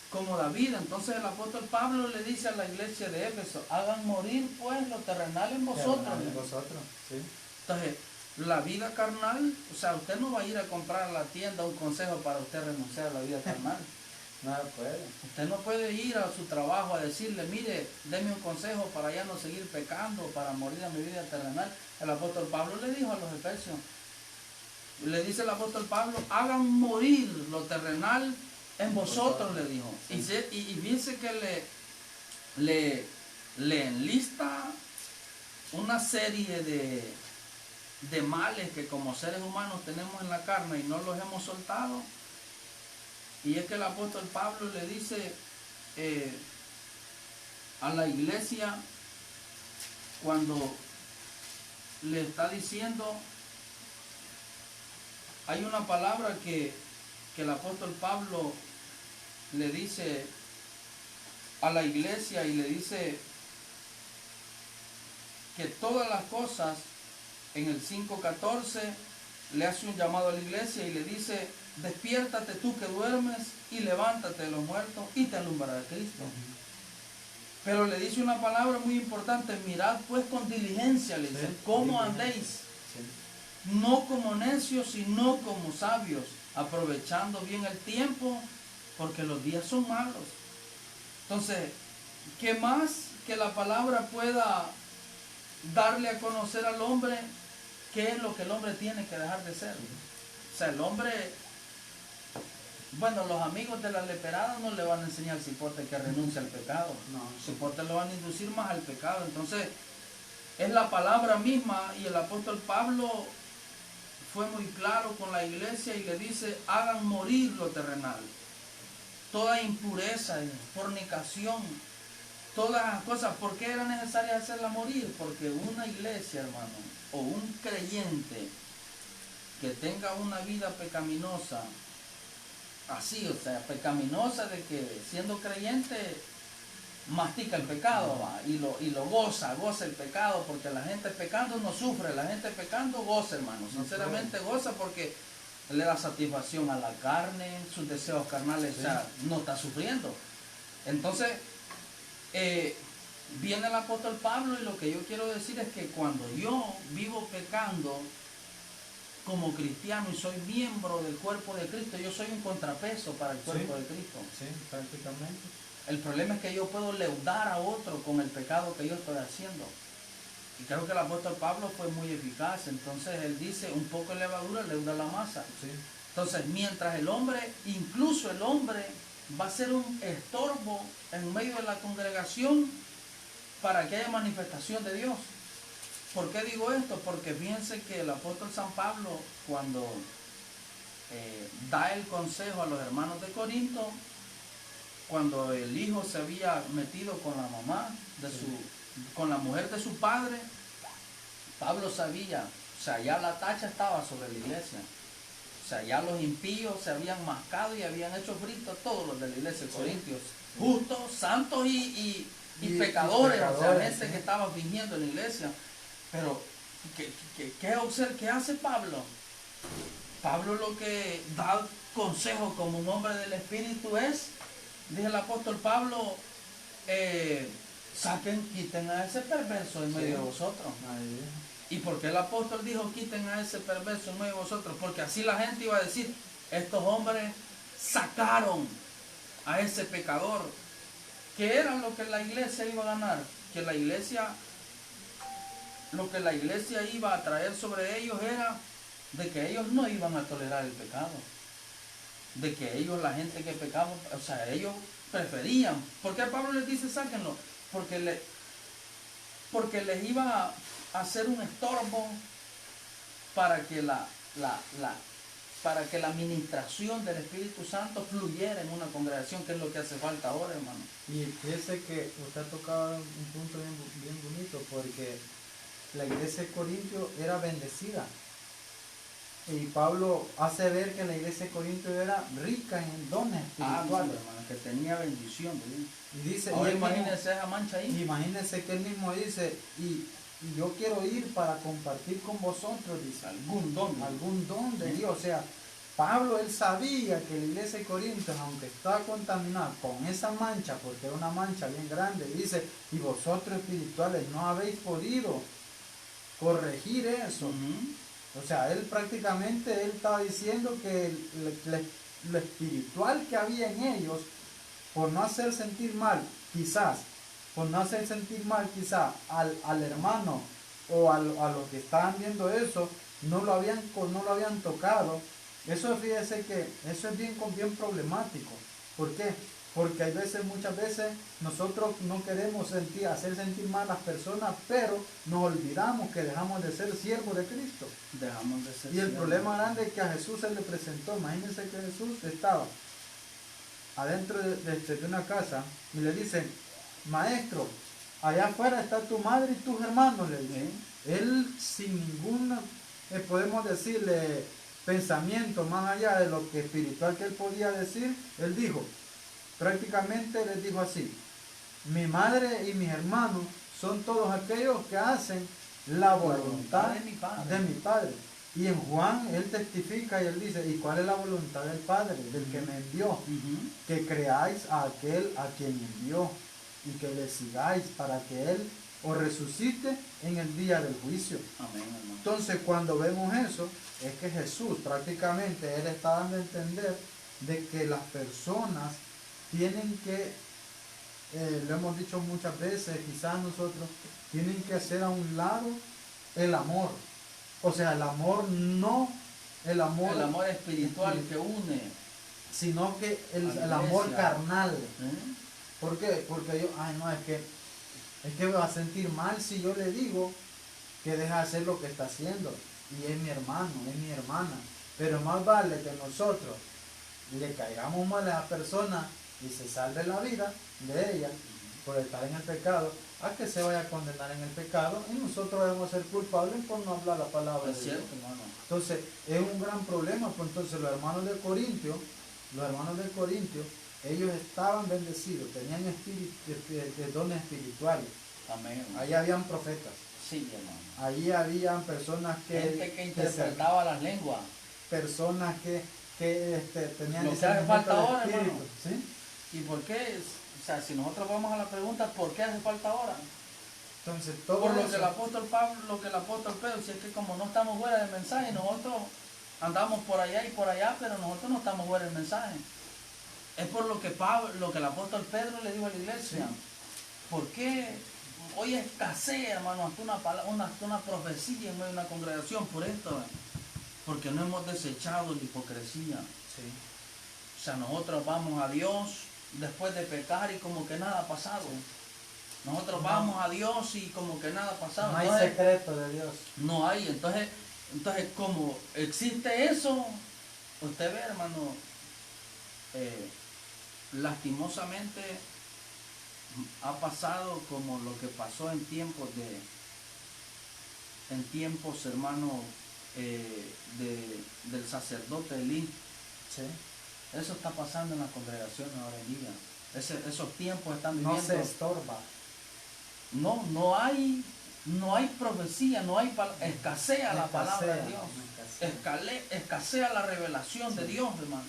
como David, entonces el apóstol Pablo le dice a la iglesia de Éfeso, hagan morir pues lo terrenal en vosotros. Sí. Entonces, la vida carnal, o sea, usted no va a ir a comprar a la tienda un consejo para usted renunciar a la vida carnal. No puede. Usted no puede ir a su trabajo a decirle, mire, deme un consejo para ya no seguir pecando, para morir a mi vida terrenal. El apóstol Pablo le dijo a los efesios, le dice el apóstol Pablo, hagan morir lo terrenal en vosotros, le dijo. Sí. Y fíjense que le enlista una serie de males que como seres humanos tenemos en la carne y no los hemos soltado. Y es que el apóstol Pablo le dice a la iglesia, cuando le está diciendo, hay una palabra que el apóstol Pablo le dice a la iglesia y le dice que todas las cosas, en el 5:14, le hace un llamado a la iglesia y le dice, despiértate tú que duermes y levántate de los muertos y te alumbrará Cristo. Pero le dice una palabra muy importante, mirad pues con diligencia, le dice, cómo andéis, no como necios, sino como sabios, aprovechando bien el tiempo, porque los días son malos. Entonces, ¿qué más que la palabra pueda darle a conocer al hombre qué es lo que el hombre tiene que dejar de ser? O sea, el hombre, bueno, los amigos de la leperada no le van a enseñar al cipote que renuncie al pecado. No, el cipote lo van a inducir más al pecado. Entonces, es la palabra misma, y el apóstol Pablo fue muy claro con la iglesia y le dice, hagan morir lo terrenal. Toda impureza, fornicación, todas las cosas. ¿Por qué era necesario hacerla morir? Porque una iglesia, hermano, o un creyente que tenga una vida pecaminosa, así, o sea, pecaminosa de que siendo creyente mastica el pecado, va, y lo goza el pecado, porque la gente pecando no sufre, la gente pecando goza, hermano, sinceramente goza porque le da satisfacción a la carne, sus deseos carnales, sí. O sea, no está sufriendo. Entonces, viene el apóstol Pablo y lo que yo quiero decir es que cuando yo vivo pecando como cristiano y soy miembro del cuerpo de Cristo, yo soy un contrapeso para el cuerpo de Cristo. Sí, prácticamente. El problema es que yo puedo leudar a otro con el pecado que yo estoy haciendo. Y creo que el apóstol Pablo fue muy eficaz. Entonces él dice, un poco de levadura leuda la masa. Sí. Entonces, mientras el hombre, incluso el hombre, va a ser un estorbo en medio de la congregación para que haya manifestación de Dios. ¿Por qué digo esto? Porque fíjense que el apóstol San Pablo, cuando da el consejo a los hermanos de Corinto, cuando el hijo se había metido con la mamá con la mujer de su padre, Pablo sabía, o sea, ya la tacha estaba sobre la iglesia. O sea, ya los impíos se habían mascado y habían hecho fritos todos los de la iglesia de Corintios. Justos, santos y pecadores, o sea, gente que estaba fingiendo en la iglesia. Pero, ¿qué hace Pablo? Pablo lo que da consejo como un hombre del Espíritu es, dice el apóstol Pablo, quiten a ese perverso en medio de vosotros. ¿Y por qué el apóstol dijo quiten a ese perverso en medio de vosotros? Porque así la gente iba a decir, estos hombres sacaron a ese pecador. ¿Qué era lo que la iglesia iba a ganar? Que la iglesia, lo que la iglesia iba a traer sobre ellos era de que ellos no iban a tolerar el pecado. De que ellos, la gente que pecaba, o sea, ellos preferían. ¿Por qué Pablo les dice sáquenlo? Porque les iba a hacer un estorbo para que para que la administración del Espíritu Santo fluyera en una congregación, que es lo que hace falta ahora, hermano. Y fíjese que usted ha tocado un punto bien bonito, porque la iglesia de Corintio era bendecida. Y Pablo hace ver que la iglesia de Corintio era rica en dones espirituales. Hermano, que tenía bendición. Y dice, ahora imagínense esa mancha ahí. Imagínense que él mismo dice, y yo quiero ir para compartir con vosotros, dice, algún don de Dios. O sea, Pablo, él sabía que la iglesia de Corinto, aunque estaba contaminada con esa mancha, porque era una mancha bien grande, dice, y vosotros espirituales no habéis podido corregir eso. O sea, él prácticamente, él estaba diciendo que lo espiritual que había en ellos, por no hacer sentir mal, quizás, al hermano o a los que estaban viendo eso, no lo habían tocado. Eso, fíjese que eso es bien problemático. ¿Por qué? Porque muchas veces nosotros no queremos hacer sentir mal a las personas, pero nos olvidamos que dejamos de ser siervos de Cristo. Dejamos de ser y el problema grande es que a Jesús se le presentó. Imagínense que Jesús estaba adentro de una casa y le dicen, maestro, allá afuera está tu madre y tus hermanos, le dicen. Él sin ninguna, podemos decirle, pensamiento más allá de lo que espiritual que él podía decir, él dijo, prácticamente les dijo así, mi madre y mis hermanos son todos aquellos que hacen la voluntad de mi Padre. Y en Juan él testifica y él dice, ¿y cuál es la voluntad del Padre, del que me envió? Que creáis a aquel a quien envió y que le sigáis para que él os resucite en el día del juicio. Amén, hermano. Entonces cuando vemos eso, es que Jesús prácticamente él está dando a entender de que las personas tienen que, lo hemos dicho muchas veces, quizás nosotros, tienen que hacer a un lado el amor. O sea, el amor espiritual que une, sino que el amor carnal. ¿Por qué? Porque es que va a sentir mal si yo le digo que deja de hacer lo que está haciendo. Y es mi hermano, es mi hermana. Pero más vale que nosotros le caigamos mal a la persona y se salve la vida de ella por estar en el pecado, a que se vaya a condenar en el pecado y nosotros debemos ser culpables por no hablar la palabra de Dios. Entonces es un gran problema. Pues entonces los hermanos de Corintio, ellos estaban bendecidos, tenían dones espirituales. Amén. Ahí habían profetas. Sí, hermano. Ahí habían personas gente que interpretaba las lenguas. Personas que tenían ese falta ahora, espíritu. hermano. ¿Sí? ¿Y por qué? O sea, si nosotros vamos a la pregunta, ¿por qué hace falta ahora? Entonces, todo por lo eso, que el apóstol Pablo, lo que el apóstol Pedro, si es que como no estamos fuera del mensaje, nosotros andamos por allá y por allá, pero nosotros no estamos fuera del mensaje. Es por lo que el apóstol Pedro le dijo a la iglesia. Sí. ¿Por qué hoy escasea, hermano, hasta una profecía en medio de una congregación por esto? Porque no hemos desechado la hipocresía. Sí. O sea, nosotros vamos a Dios después de pecar y como que nada ha pasado. Nosotros vamos a Dios y como que nada ha pasado. No hay secreto de Dios. No hay. Entonces como existe eso, usted ve, hermano, lastimosamente ha pasado como lo que pasó en tiempos, hermano, del sacerdote Elí. Sí. Eso está pasando en las congregaciones ahora en día. Esos tiempos están viviendo. No se estorba. No hay no hay profecía, no hay escasea la palabra de Dios, escasea la revelación de Dios, hermano.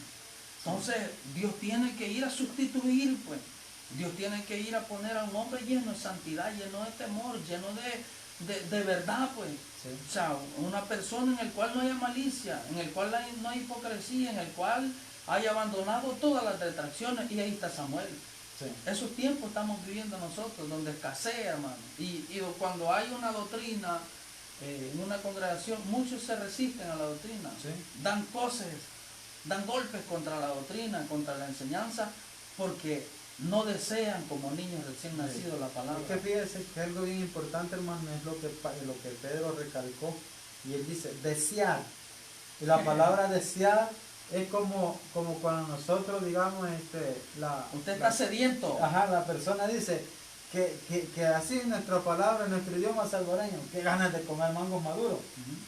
Entonces Dios tiene que ir a sustituir, pues. Dios tiene que ir a poner a un hombre lleno de santidad, lleno de temor, lleno de verdad, pues. Sí. O sea, una persona en el cual no haya malicia, en el cual no hay hipocresía, en el cual haya abandonado todas las detracciones. Y ahí está Samuel. Sí. Esos tiempos estamos viviendo nosotros, donde escasea, hermano. Y cuando hay una doctrina en una congregación, muchos se resisten a la doctrina. Sí. Dan cosas, dan golpes contra la doctrina, contra la enseñanza, porque no desean como niños recién nacidos la palabra. Es que fíjese que algo bien importante, hermano, es lo que Pedro recalcó. Y él dice, desear. Y la palabra desear es como cuando nosotros, digamos, usted está sediento. Ajá, la persona dice que así en nuestra palabra, en nuestro idioma salvadoreño, que ganas de comer mangos maduros.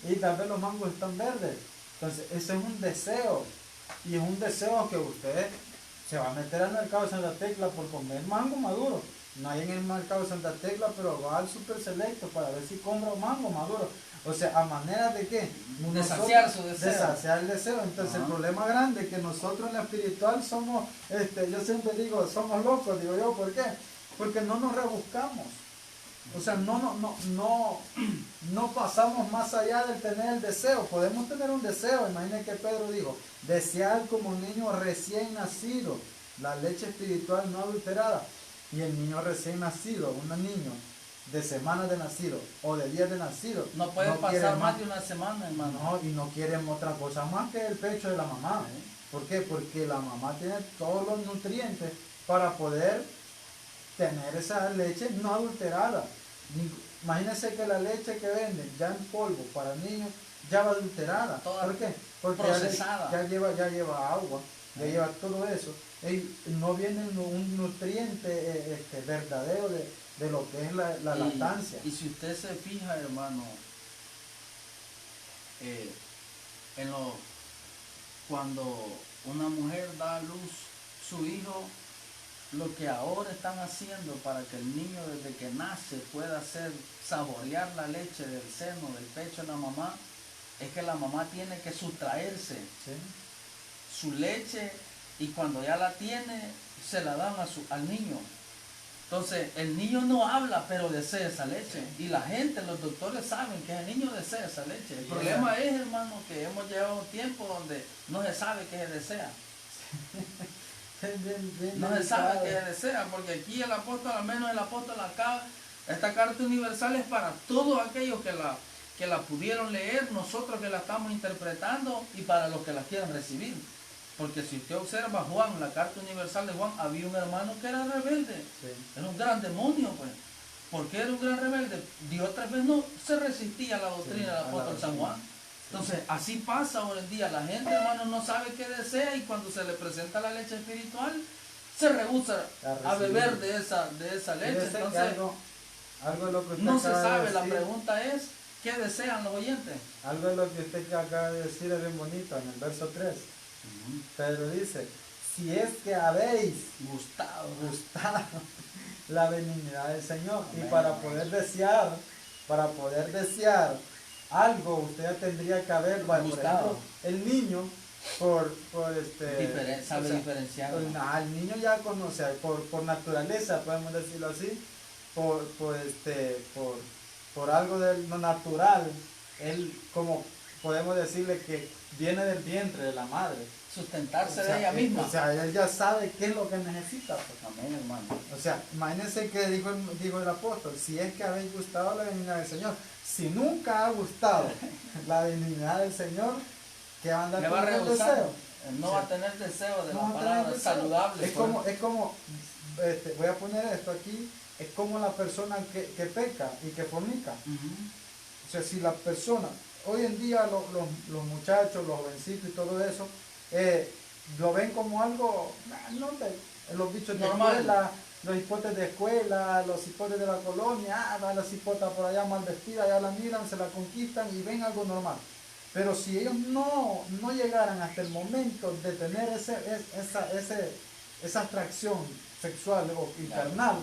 Y tal vez los mangos están verdes. Entonces, ese es un deseo. Y es un deseo que usted se va a meter al mercado de Santa Tecla por comer mango maduro. No hay en el mercado de Santa Tecla, pero va al Super Selecto para ver si compra mango maduro. O sea, a manera de qué? De saciar su deseo. De saciar el deseo. Entonces, el problema grande es que nosotros en la espiritual somos, yo siempre digo, somos locos, digo yo, ¿por qué? Porque no nos rebuscamos. O sea, no pasamos más allá del tener el deseo. Podemos tener un deseo. Imaginen que Pedro dijo, desear como un niño recién nacido, la leche espiritual no adulterada. Y el niño recién nacido, un niño de semanas de nacido o de días de nacido, no puede pasar más de una semana, hermano. No, y no quieren otra cosa más que el pecho de la mamá. ¿Por qué? Porque la mamá tiene todos los nutrientes para poder tener esa leche no adulterada. Imagínense que la leche que venden ya en polvo para niños ya va adulterada. ¿Por qué? Porque procesada. Ya lleva agua, ya lleva todo eso. Y no viene un nutriente verdadero de lo que es la lactancia. Y si usted se fija, hermano, cuando una mujer da a luz su hijo, lo que ahora están haciendo para que el niño desde que nace pueda saborear la leche del seno, del pecho de la mamá, es que la mamá tiene que sustraerse su leche, y cuando ya la tiene, se la dan al niño. Entonces, el niño no habla, pero desea esa leche. Y la gente, los doctores saben que el niño desea esa leche. El problema es, hermano, que hemos llegado a un tiempo donde no se sabe qué se desea. No se sabe qué se desea, porque aquí el apóstol, al menos el apóstol acá, esta carta universal es para todos aquellos que la pudieron leer, nosotros que la estamos interpretando, y para los que la quieran recibir. Porque si usted observa Juan, la carta universal de Juan, había un hermano que era rebelde. Sí. Era un gran demonio, pues. ¿Por qué era un gran rebelde? Dios otra vez no se resistía a la doctrina del apóstol San Juan. Entonces, así pasa hoy en día. La gente, hermano, no sabe qué desea, y cuando se le presenta la leche espiritual, se rehúsa a beber de esa leche. Entonces, algo de lo que usted no se sabe. La pregunta es, ¿qué desean los oyentes? Algo de lo que usted acaba de decir es bien bonito, en el verso 3. Pedro dice, si es que habéis gustado la benignidad del Señor. Amén. Y para poder desear algo, usted ya tendría que haber, por ejemplo, el niño sabe diferenciar. El niño ya conoce, por naturaleza, podemos decirlo así, por algo de lo natural, él, como podemos decirle, que viene del vientre de la madre. Sustentarse de ella misma. O sea, él ya sabe qué es lo que necesita. Pues. Amén, hermano. O sea, imagínense que dijo el apóstol, si es que habéis gustado la benignidad del Señor. Si nunca ha gustado la benignidad del Señor, ¿qué va a andar con el deseo? No va a tener deseo de la palabra saludable. Es como voy a poner esto aquí, es como la persona que peca y que fornica. O sea, si la persona, hoy en día los muchachos, los jovencitos y todo eso, lo ven como algo, los bichos de escuela, los hipotes de escuela, los hipotes de la colonia, va la cipota por allá mal vestida, ya la miran, se la conquistan y ven algo normal. Pero si ellos no llegaran hasta el momento de tener esa atracción sexual o infernal,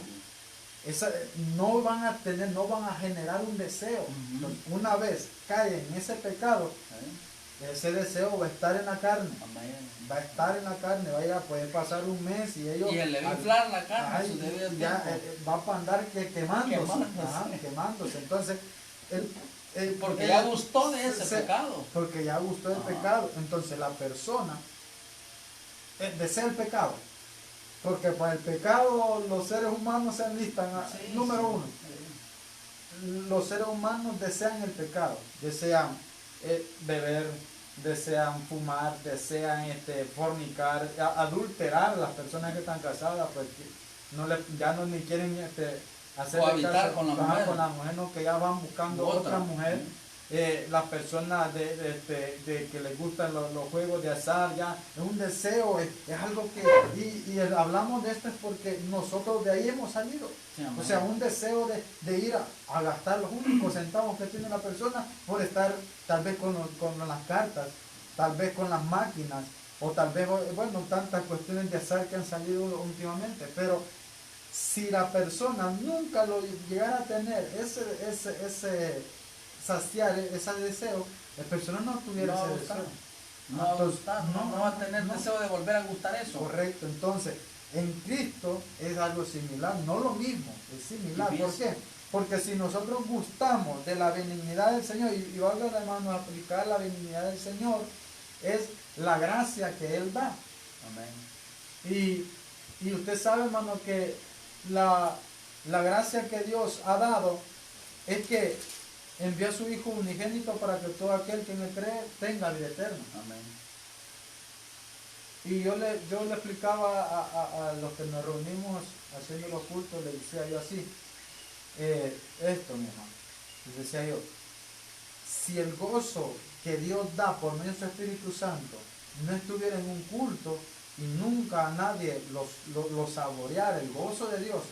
no van a generar un deseo. Entonces, una vez caen en ese pecado, ese deseo va a estar en la carne. Va a estar en la carne, vaya a poder pasar un mes y ellos... Y él le va a inflar la carne, su debido ya va a andar quemándose. Entonces, porque ya gustó de ese pecado. Porque ya gustó del pecado. Entonces la persona desea el pecado. Porque para el pecado los seres humanos se enlistan. Número uno, los seres humanos desean el pecado. Desean beber, desean fumar, desean fornicar, adulterar a las personas que están casadas, pues ya no ni quieren hacer cohabitar con la mujer, no, que ya van buscando otra mujer. Las personas de que les gustan los juegos de azar, ya es un deseo, es algo que, y hablamos de esto es porque nosotros de ahí hemos salido. O sea, un deseo de ir a gastar los únicos centavos que tiene la persona por estar tal vez con las cartas, tal vez con las máquinas, o tal vez, bueno, tantas cuestiones de azar que han salido últimamente. Pero si la persona nunca lo llegara a tener, saciar ese deseo, la persona no tuviera ese deseo. No va a tener deseo de volver a gustar eso. Correcto. Entonces, en Cristo es algo similar, no lo mismo, es similar. ¿Por qué? Porque si nosotros gustamos de la benignidad del Señor, y valga, hermano, aplicar la benignidad del Señor, es la gracia que Él da. Amén. Y usted sabe, hermano, que la gracia que Dios ha dado es que envió a su Hijo unigénito para que todo aquel que en él cree tenga vida eterna. Amén. Y yo le explicaba a los que nos reunimos haciendo los cultos, le decía yo así, esto, mi hermano, le decía yo, si el gozo que Dios da por medio de su Espíritu Santo no estuviera en un culto y nunca nadie lo saboreara, el gozo de Dios,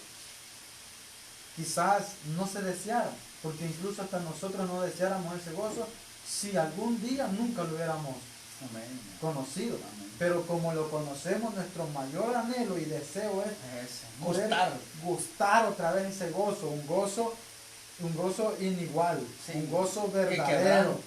quizás no se deseara, porque incluso hasta nosotros no deseáramos ese gozo si algún día nunca lo hubiéramos conocido. Amén. Pero como lo conocemos, nuestro mayor anhelo y deseo es gustar otra vez ese gozo, un gozo inigual, un gozo verdadero,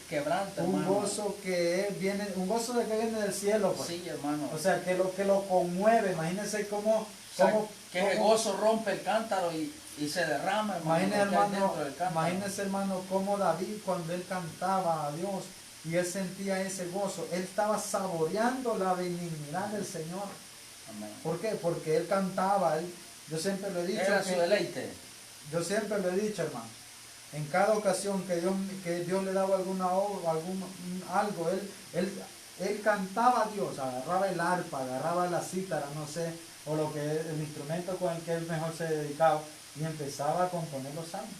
un gozo que viene del cielo, pues. Sí, hermano. O sea, que lo conmueve. Imagínense cómo ese gozo rompe el cántaro y se derrama, hermano. Imagínense, hermano, cómo David, cuando él cantaba a Dios y él sentía ese gozo, él estaba saboreando la benignidad del Señor. Amén. ¿Por qué? Porque él cantaba, yo siempre lo he dicho. Era su deleite. Yo siempre lo he dicho, hermano. En cada ocasión que Dios le daba alguna obra, algo, él cantaba a Dios, agarraba el arpa, agarraba la cítara, no sé, o el instrumento con el que él mejor se dedicaba, y empezaba a componer los salmos.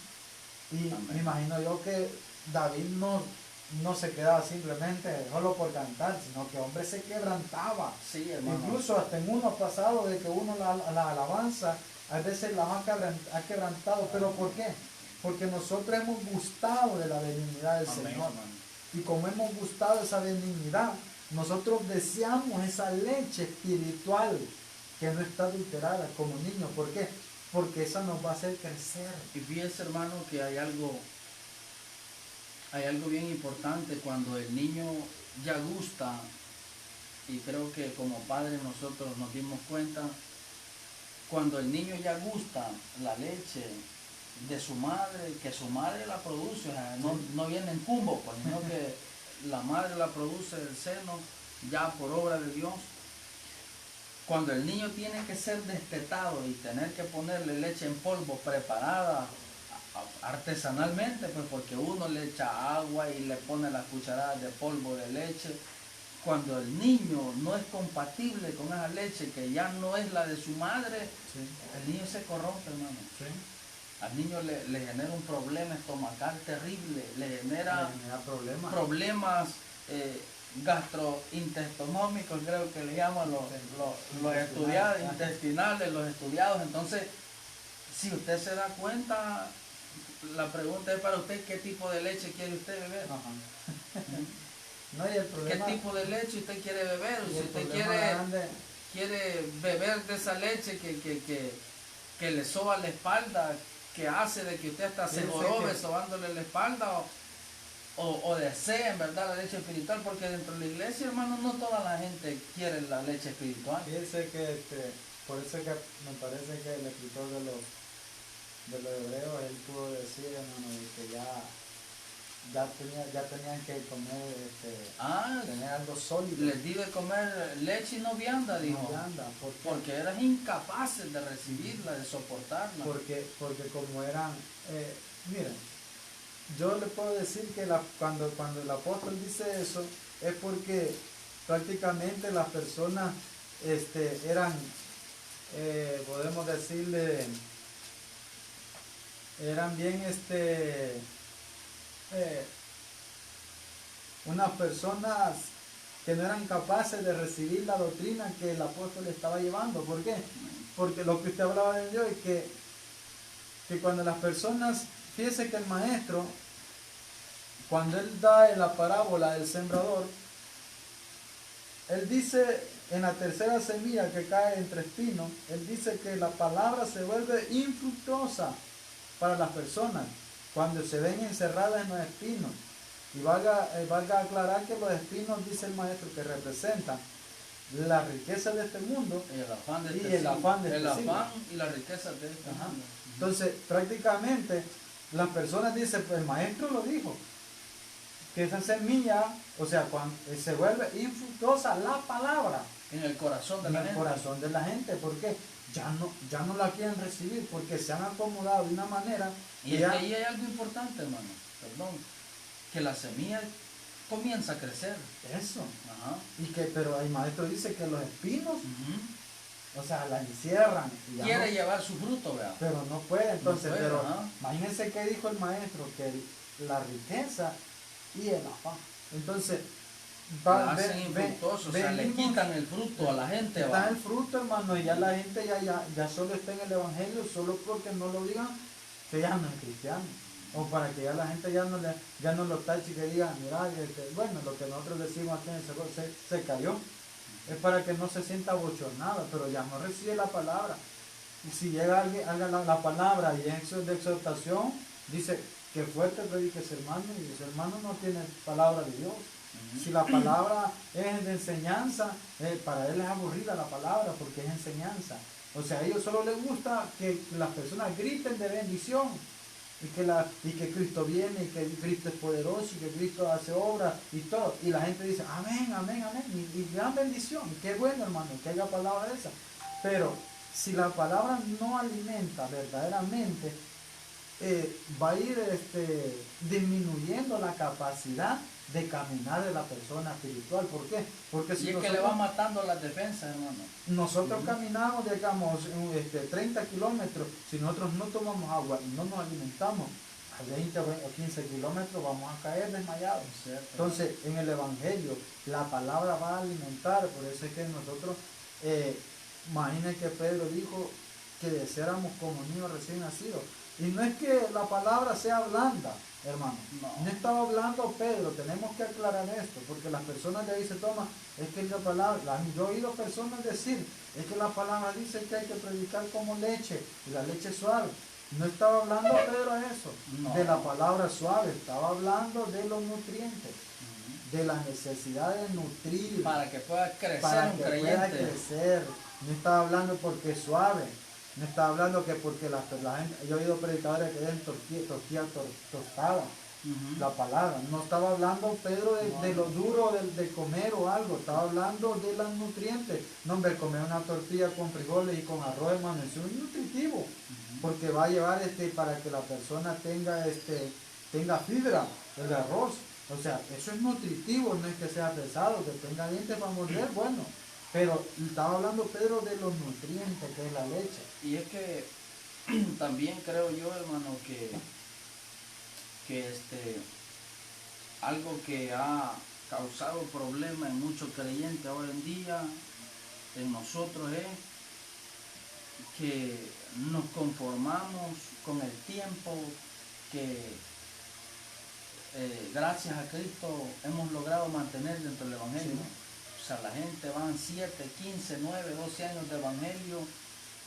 Y amén, me imagino yo que David no se quedaba simplemente solo por cantar, sino que hombre se quebrantaba. Sí, hermano. Incluso hasta en uno pasado de que uno la alabanza a veces la ha quebrantado. ¿Pero por qué? Porque nosotros hemos gustado de la benignidad del Señor. Hermano. Y como hemos gustado de esa benignidad, nosotros deseamos esa leche espiritual que no está adulterada como niños. ¿Por qué? Porque esa nos va a hacer crecer. Y fíjense, hermano, que hay algo bien importante cuando el niño ya gusta, y creo que como padres nosotros nos dimos cuenta, cuando el niño ya gusta la leche de su madre, que su madre la produce, o sea, no viene en cumbo, pues, sino que la madre la produce del seno, ya por obra de Dios. Cuando el niño tiene que ser destetado y tener que ponerle leche en polvo preparada artesanalmente, pues porque uno le echa agua y le pone las cucharadas de polvo de leche, cuando el niño no es compatible con esa leche que ya no es la de su madre, sí, el niño se corrompe, hermano. Sí. Al niño le genera un problema estomacal terrible, le genera problemas gastrointestinómicos, creo que le llaman los estudiados, intestinales, los estudiados. Entonces, si usted se da cuenta, la pregunta es para usted: ¿qué tipo de leche quiere usted beber? No, y el problema, ¿qué tipo de leche usted quiere beber? Si usted quiere beber de esa leche que le soba la espalda, que hace de que usted hasta se jorobe sobándole la espalda, o desee en verdad la leche espiritual, porque dentro de la iglesia, hermano, no toda la gente quiere la leche espiritual. Fíjense que por eso que me parece que el escritor de los hebreos, él pudo decir, hermano, que ya tenían que comer, tener algo sólido. Les di de comer leche y no vianda, dijo. No vianda, porque eran incapaces de recibirla, de soportarla. Porque como eran, miren, yo le puedo decir que cuando el apóstol dice eso, es porque prácticamente las personas eran, podemos decirle, eran bien unas personas que no eran capaces de recibir la doctrina que el apóstol estaba llevando. ¿Por qué? Porque lo que usted hablaba de Dios es que cuando las personas, fíjese que el maestro, cuando él da en la parábola del sembrador, él dice en la tercera semilla que cae entre espinos, él dice que la palabra se vuelve infructuosa para las personas cuando se ven encerradas en los espinos. Y valga aclarar que los espinos, dice el maestro, que representan la riqueza de este mundo y el afán de y la riqueza de este mundo. Entonces, prácticamente, las personas dicen, pues el maestro lo dijo, que esa semilla, o sea, cuando se vuelve infructuosa la palabra en el corazón de la gente, porque ya no la quieren recibir, porque se han acomodado de una manera. Y ahí hay algo importante, hermano, perdón, que la semilla comienza a crecer. Eso. Pero el maestro dice que los espinos, o sea, la encierran. Quiere llevar su fruto, ¿verdad? Pero no puede, entonces, imagínense que dijo el maestro, que la riqueza y el afán. Entonces, le quitan el fruto a la gente. Quitan el fruto, hermano, y ya la gente ya solo está en el evangelio, solo porque no lo digan, que ya no es cristiano. O para que ya la gente ya no lo tache y que diga, mira, bueno, lo que nosotros decimos aquí en el Señor se cayó. Es para que no se sienta bochornado, pero ya no recibe la palabra. Y si llega alguien, haga la palabra y es de exhortación, dice que fuerte predique ese hermano, y ese hermano no tiene palabra de Dios. Si la palabra es de enseñanza, para él es aburrida la palabra porque es enseñanza. O sea, a ellos solo les gusta que las personas griten de bendición. Y que Cristo viene, y que Cristo es poderoso, y que Cristo hace obras y todo. Y la gente dice, amén, amén, amén. Y gran bendición. Y qué bueno, hermano, que haya palabra esa. Pero si la palabra no alimenta verdaderamente, va a ir disminuyendo la capacidad de caminar de la persona espiritual. ¿Por qué? Porque si es que le va matando las defensas, hermano. Nosotros caminamos, digamos, 30 kilómetros, si nosotros no tomamos agua y no nos alimentamos, a 20 o 15 kilómetros vamos a caer desmayados. ¿Cierto? Entonces, en el Evangelio, la palabra va a alimentar, por eso es que nosotros, imaginen que Pedro dijo que deseáramos como niños recién nacidos. Y no es que la palabra sea blanda, hermano. No estaba hablando Pedro, tenemos que aclarar esto, porque las personas de ahí se toman, es que la palabra, yo he oído personas decir, es que la palabra dice que hay que predicar como leche, y la leche suave. No estaba hablando Pedro eso, de la palabra suave, estaba hablando de los nutrientes, de la necesidad de nutrir. Para que pueda crecer un creyente. Pueda crecer. No estaba hablando porque es suave. No está hablando que porque la gente, yo he oído predicadores que den tortilla tostada, la palabra. No estaba hablando Pedro de lo duro de comer o algo, estaba hablando de los nutrientes. No, hombre, comer una tortilla con frijoles y con arroz, hermano, eso es nutritivo, porque va a llevar para que la persona tenga fibra, el arroz. O sea, eso es nutritivo, no es que sea pesado, que tenga dientes para morder, bueno. Pero estaba hablando Pedro de los nutrientes, que es la leche. Y es que también creo yo, hermano, que algo que ha causado problemas en muchos creyentes hoy en día, en nosotros, es que nos conformamos con el tiempo que gracias a Cristo hemos logrado mantener dentro del Evangelio. Sí. O sea, la gente van 7, 15, 9, 12 años de Evangelio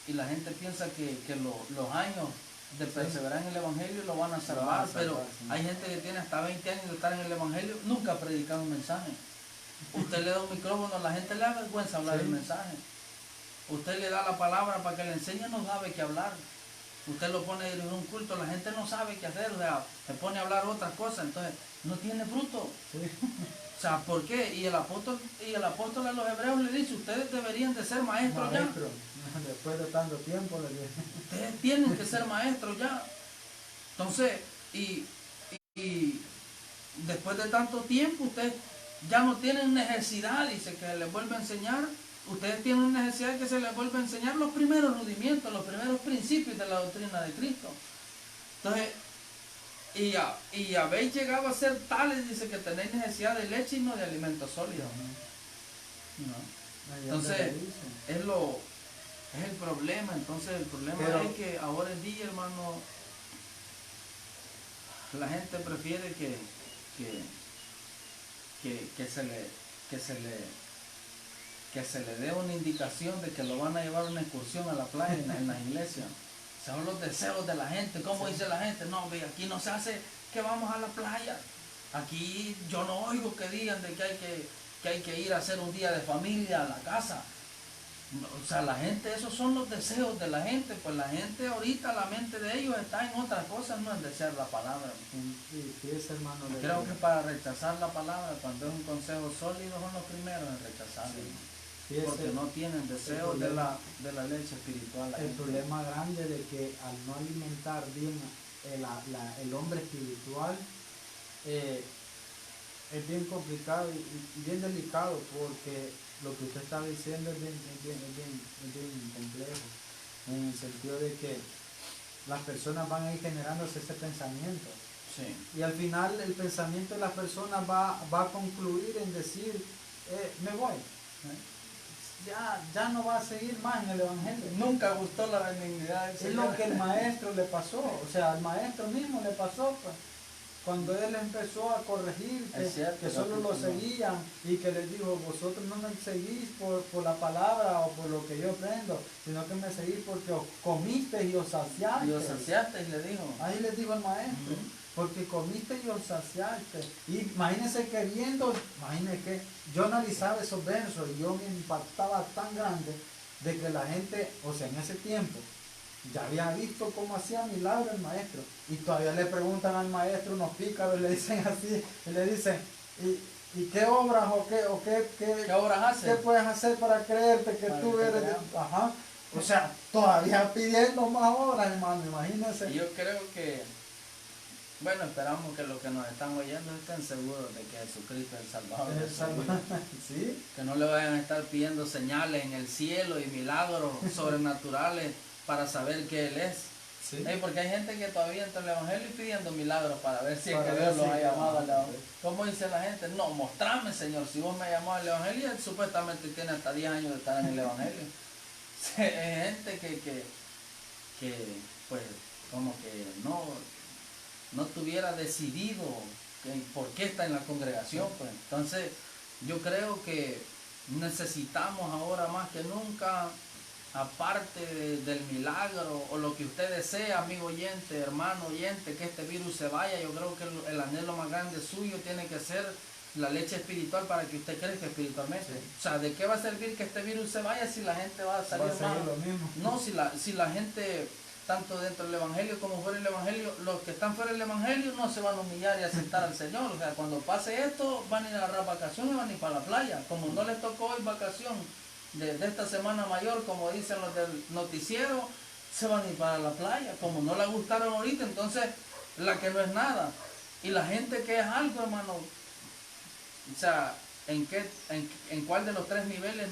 y la gente piensa que los años de perseverar en el Evangelio lo van a salvar, pero hay gente que tiene hasta 20 años de estar en el Evangelio, nunca ha predicado un mensaje. Usted le da un micrófono, a la gente le da vergüenza hablar el mensaje. Usted le da la palabra para que le enseñe, no sabe qué hablar. Usted lo pone en un culto, la gente no sabe qué hacer, o sea, se pone a hablar otras cosas, entonces no tiene fruto. Sí. O sea, ¿por qué? Y el apóstol a los hebreos le dice, ustedes deberían de ser maestros ya. Después de tanto tiempo le dice. Ustedes tienen que ser maestros ya. Entonces, y después de tanto tiempo, ustedes ya no tienen necesidad, dice, que les vuelva a enseñar. Ustedes tienen necesidad de que se les vuelva a enseñar los primeros rudimentos, los primeros principios de la doctrina de Cristo. Entonces, y habéis llegado a ser tales, dice, que tenéis necesidad de leche y no de alimento sólido. ¿No? Entonces, es el problema. Entonces, el problema es que ahora en día, hermano, la gente prefiere que se le dé una indicación de que lo van a llevar a una excursión a la playa en la iglesia. Son los deseos de la gente. ¿Cómo dice la gente? No, ve, aquí no se hace que vamos a la playa. Aquí yo no oigo que digan de que hay que ir a hacer un día de familia a la casa. O sea, la gente, esos son los deseos de la gente. Pues la gente ahorita, la mente de ellos está en otras cosas, no en desear la palabra. Sí, es, hermano. Creo que para rechazar la palabra, cuando es un consejo sólido, son los primeros en rechazarlo. Sí. Porque no tienen deseo de la leche espiritual. El problema grande de que al no alimentar bien el hombre espiritual, es bien complicado y bien delicado, porque lo que usted está diciendo es bien complejo, en el sentido de que las personas van a ir generándose ese pensamiento. Sí. Y al final el pensamiento de las personas va a concluir en decir, me voy. Ya no va a seguir más en el Evangelio. Nunca gustó la benignidad. Es lo que el maestro le pasó, o sea, al maestro mismo le pasó, pues, cuando él empezó a corregir, que solo lo seguían, y que les dijo, vosotros no me seguís por la palabra o por lo que yo aprendo, sino que me seguís porque os comisteis y os saciasteis. Y os saciasteis, le dijo. Ahí les dijo el maestro. Porque comiste y os saciaste. Y imagínense que yo analizaba esos versos y yo me impactaba tan grande de que la gente, o sea, en ese tiempo, ya había visto cómo hacía milagros el maestro. Y todavía le preguntan al maestro, unos pícaros, le dicen así, y le dicen, ¿y qué obras qué obras haces? ¿Qué puedes hacer para creerte que tú eres de... Ajá. O sea, todavía pidiendo más obras, hermano, imagínense. Yo creo que, bueno, esperamos que los que nos están oyendo estén seguros de que Jesucristo es el Salvador. ¿Sí? Que no le vayan a estar pidiendo señales en el cielo y milagros sobrenaturales para saber que Él es. ¿Sí? Porque hay gente que todavía entra en el Evangelio y pidiendo milagros para ver si es que Dios los ha llamado al Evangelio. ¿Cómo dice la gente? No, mostrame, Señor, si vos me llamás al Evangelio. Él supuestamente tiene hasta 10 años de estar en el Evangelio. Hay gente que pues como que no tuviera decidido por qué está en la congregación. Pues. Entonces yo creo que necesitamos ahora más que nunca, aparte del milagro o lo que usted desea, amigo oyente, hermano oyente, que este virus se vaya. Yo creo que el anhelo más grande suyo tiene que ser la leche espiritual para que usted crezca espiritualmente. Sí. O sea, ¿de qué va a servir que este virus se vaya si la gente va a salir mal? Lo mismo. No, si la gente, tanto dentro del Evangelio como fuera del Evangelio, los que están fuera del Evangelio no se van a humillar y aceptar al Señor. O sea, cuando pase esto, van a ir a agarrar vacaciones y van a ir para la playa. Como no les tocó hoy vacación de esta semana mayor, como dicen los del noticiero, se van a ir para la playa. Como no les gustaron ahorita, entonces la que no es nada. Y la gente que es algo, hermano, o sea, ¿en cuál de los 3 niveles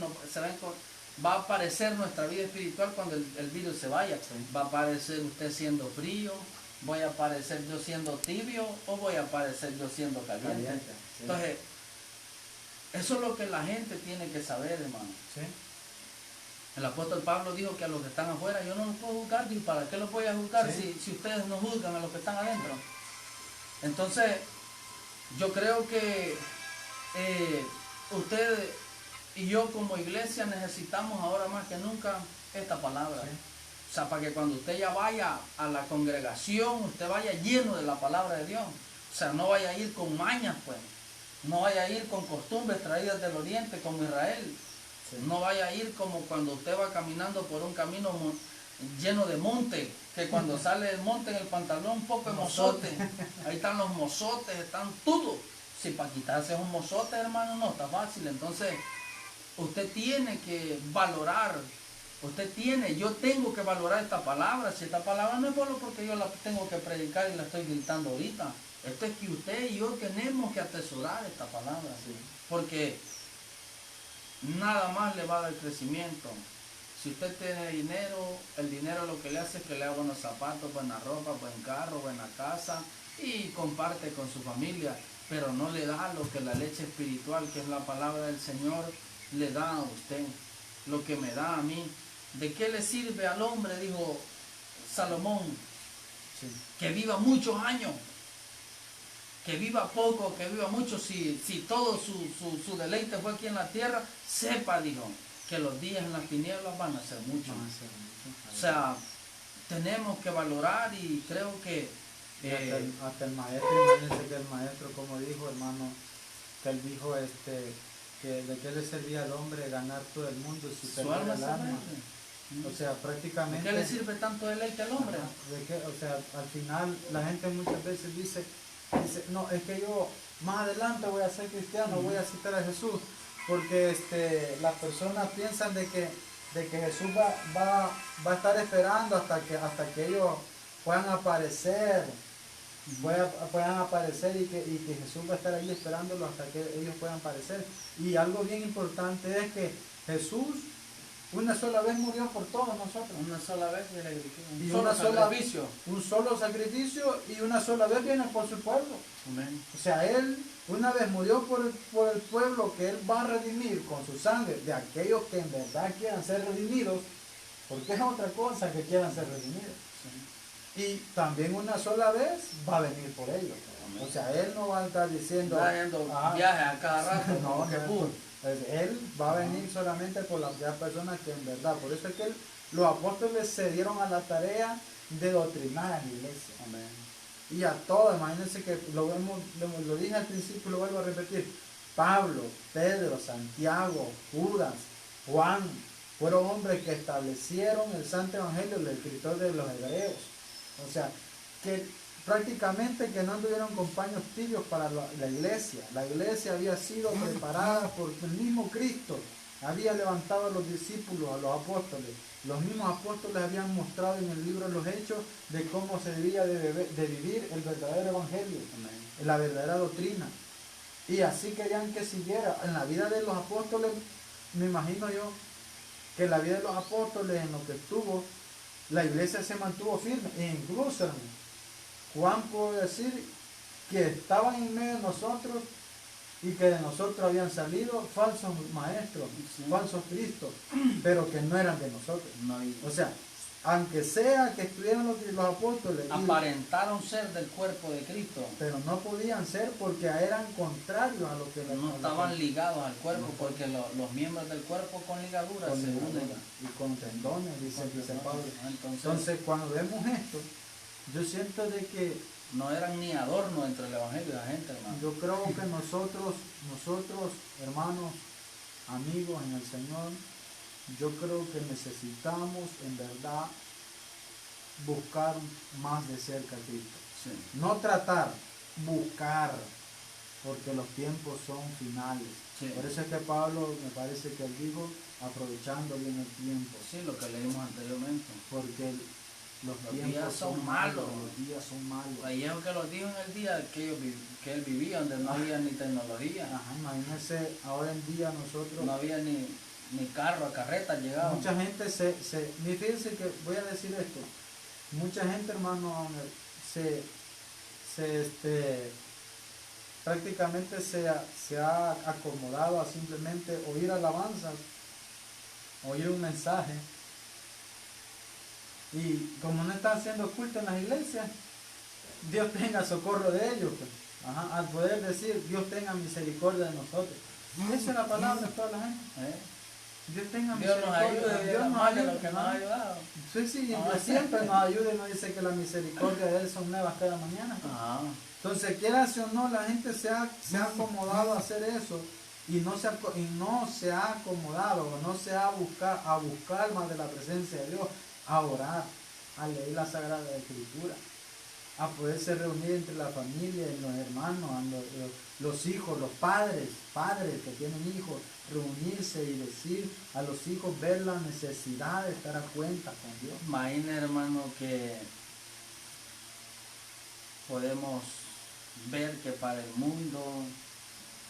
va a aparecer nuestra vida espiritual cuando el virus se vaya? Sí. ¿Va a aparecer usted siendo frío? ¿Voy a aparecer yo siendo tibio? ¿O voy a aparecer yo siendo caliente? Sí. Entonces, eso es lo que la gente tiene que saber, hermano. ¿Sí? El apóstol Pablo dijo que a los que están afuera yo no los puedo juzgar. ¿Y para qué los voy a juzgar si ustedes no juzgan a los que están adentro? Entonces, yo creo que usted y yo como iglesia necesitamos ahora más que nunca esta palabra. Sí. sea, para que cuando usted ya vaya a la congregación, usted vaya lleno de la palabra de Dios. O sea, no vaya a ir con mañas, pues. No vaya a ir con costumbres traídas del oriente como Israel. Sí. No vaya a ir como cuando usted va caminando por un camino lleno de monte, que cuando sale del monte en el pantalón un poco de mozote. Ahí están los mozotes, están todo. Si para quitarse un mozote, hermano, no está fácil. Entonces, usted tiene que valorar. Yo tengo que valorar esta palabra. Si esta palabra no es solo porque yo la tengo que predicar y la estoy gritando ahorita. Esto es que usted y yo tenemos que atesorar esta palabra. ¿Sí? Porque nada más le va a dar crecimiento. Si usted tiene dinero, el dinero lo que le hace es que le da buenos zapatos, buena ropa, buen carro, buena casa y comparte con su familia. Pero no le da lo que la leche espiritual, que es la palabra del Señor, le da a usted. Lo que me da a mí. ¿De qué le sirve al hombre, dijo Salomón, sí, que viva muchos años? Que viva poco, que viva mucho, si todo su deleite fue aquí en la tierra, sepa, dijo, que los días en las tinieblas van a ser muchos. O sea, tenemos que valorar y creo que... hasta el maestro, imagínense que el maestro, como dijo, hermano, que él dijo que de qué le servía al hombre ganar todo el mundo si perdiera el alma. O sea, prácticamente... ¿De qué le sirve tanto deleite al hombre? O sea, al final la gente muchas veces dice, no, es que yo más adelante voy a ser cristiano, voy a aceptar a Jesús, porque las personas piensan de que Jesús va a estar esperando hasta que ellos puedan aparecer, puedan aparecer y que Jesús va a estar ahí esperándolo hasta que ellos puedan aparecer. Y algo bien importante es que Jesús una sola vez murió por todos nosotros. Una sola vez y un solo sacrificio y una sola vez viene por su pueblo. Amén. O sea, Él una vez murió por el pueblo que Él va a redimir con su sangre de aquellos que en verdad quieran ser redimidos, porque es otra cosa que quieran ser redimidos. Sí. Y también una sola vez va a venir por ellos. Amén. O sea, Él no va a estar diciendo viaje a cada rato. Él va a venir solamente por las personas que en verdad, por eso es que los apóstoles se dieron a la tarea de doctrinar a la iglesia. Amén. Y a todos, imagínense que lo dije al principio y lo vuelvo a repetir, Pablo, Pedro, Santiago, Judas, Juan, fueron hombres que establecieron el Santo Evangelio, el escritor de los Hebreos. O sea, que prácticamente que no anduvieron con paños tibios para la iglesia. La iglesia había sido preparada por el mismo Cristo. Había levantado a los discípulos, a los apóstoles. Los mismos apóstoles habían mostrado en el libro de los Hechos de cómo se debía de vivir el verdadero evangelio, la verdadera doctrina. Y así querían que siguiera. En la vida de los apóstoles, me imagino yo, que en la vida de los apóstoles, en lo que estuvo, la iglesia se mantuvo firme. E incluso, hermano, Juan puede decir que estaban en medio de nosotros y que de nosotros habían salido falsos maestros, sí, falsos cristos, pero que no eran de nosotros. No, o sea, aunque sea que estuvieran los apóstoles, aparentaron ser del cuerpo de Cristo, pero no podían ser porque eran contrarios a lo que no estaban ligados al cuerpo, porque los miembros del cuerpo con ligaduras se unen y con tendones, dice Pablo. Entonces, cuando vemos esto, yo siento de que no eran ni adorno entre el evangelio y la gente, hermano. Yo creo que nosotros, hermanos, amigos en el Señor, yo creo que necesitamos en verdad buscar más de cerca a Cristo. Sí. No tratar, buscar, porque los tiempos son finales. Sí. Por eso es que Pablo, me parece que él dijo, aprovechando bien el tiempo. Sí, lo que leímos anteriormente. Porque los días son malos. Los días son malos. Ahí es lo que lo dijo en el día que él vivía, donde no había ni tecnología. Ajá, imagínense, ahora en día nosotros... No había ni carro, carreta llegaba. Mucha gente fíjense que voy a decir esto. Mucha gente, hermano, prácticamente se ha acomodado a simplemente oír alabanzas, oír un mensaje. Y como no están haciendo culto en las iglesias, Dios tenga socorro de ellos. Pues. Ajá, al poder decir, Dios tenga misericordia de nosotros. Esa es la palabra de toda la gente. Dios tenga Dios nos misericordia. ayude, Dios nos más de ayude, lo que nos ha ayudado. Sí, sí, Dios siempre nos ayuda y nos dice que la misericordia de Él son nuevas cada mañana. Ajá. Entonces, quieras o no, la gente se ha acomodado a hacer eso y no se ha acomodado, no se ha a buscar más de la presencia de Dios, a orar, a leer la Sagrada Escritura, a poderse reunir entre la familia y los hermanos, los hijos, los padres que tienen hijos, reunirse y decir a los hijos, ver la necesidad de estar a cuenta con Dios. Imagina, hermano, que podemos ver que para el mundo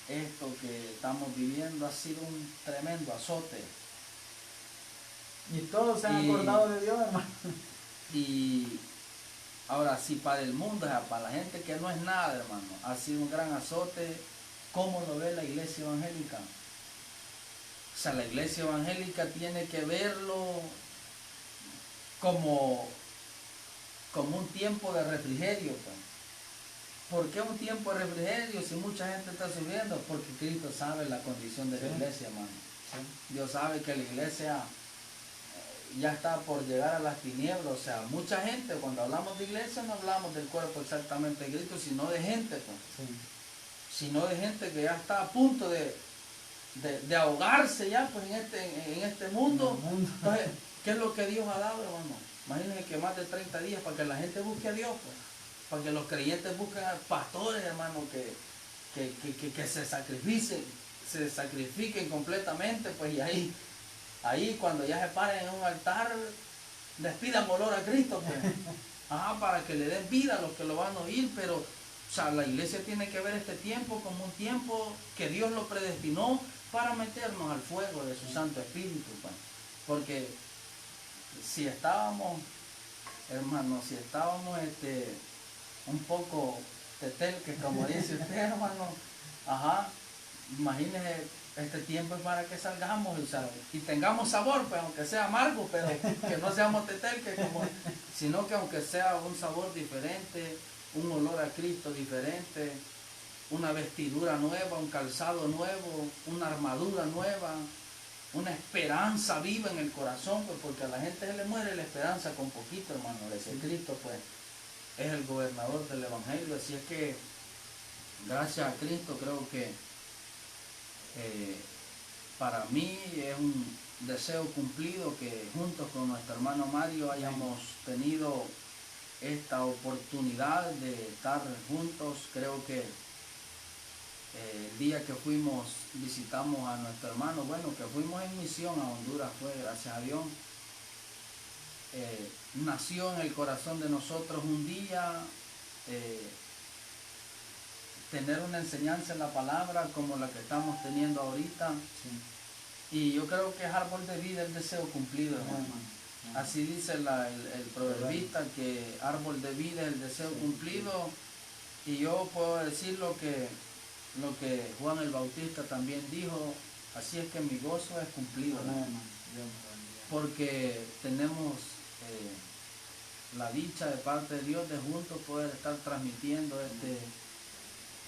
esto que estamos viviendo ha sido un tremendo azote. Y todos se han acordado de Dios, hermano. Y ahora, si para el mundo, o sea, para la gente que no es nada, hermano, ha sido un gran azote, ¿cómo lo ve la iglesia evangélica? O sea, la iglesia evangélica tiene que verlo como un tiempo de refrigerio, pues. ¿Por qué un tiempo de refrigerio si mucha gente está sufriendo? Porque Cristo sabe la condición de la iglesia, hermano. Sí. Dios sabe que la iglesia ya está por llegar a las tinieblas. O sea, mucha gente, cuando hablamos de iglesia, no hablamos del cuerpo exactamente de Cristo, sino de gente, pues. Sí. Sino de gente que ya está a punto de ahogarse ya, pues, en este mundo. Entonces, ¿qué es lo que Dios ha dado, hermano? Imagínense que más de 30 días para que la gente busque a Dios, pues. Para que los creyentes busquen a pastores, hermano, que se sacrifiquen completamente, pues, y ahí cuando ya se paren en un altar, les pidan olor a Cristo, pues. Ajá, para que le den vida a los que lo van a oír, pero, o sea, la iglesia tiene que ver este tiempo como un tiempo que Dios lo predestinó para meternos al fuego de su Santo Espíritu, pues. Porque si estábamos, hermano, un poco tetelque, como dice usted, hermano, ajá, imagínese, este tiempo es para que salgamos y tengamos sabor, pues, aunque sea amargo, pero que no seamos tetelque, sino que aunque sea un sabor diferente, un olor a Cristo diferente, una vestidura nueva, un calzado nuevo, una armadura nueva, una esperanza viva en el corazón, pues, porque a la gente se le muere la esperanza con poquito, hermano, de que Cristo, pues, es el gobernador del Evangelio. Así es que, gracias a Cristo, creo que para mí es un deseo cumplido que juntos con nuestro hermano Mario hayamos tenido esta oportunidad de estar juntos. Creo que el día que visitamos a nuestro hermano, bueno, que fuimos en misión a Honduras, fue, gracias a Dios, nació en el corazón de nosotros un día tener una enseñanza en la palabra como la que estamos teniendo ahorita. Sí. Y yo creo que es árbol de vida el deseo cumplido, hermano. Así dice el proverbista, que árbol de vida es el deseo cumplido. Y yo puedo decir lo que Juan el Bautista también dijo: así es que mi gozo es cumplido, porque tenemos la dicha de parte de Dios de juntos poder estar transmitiendo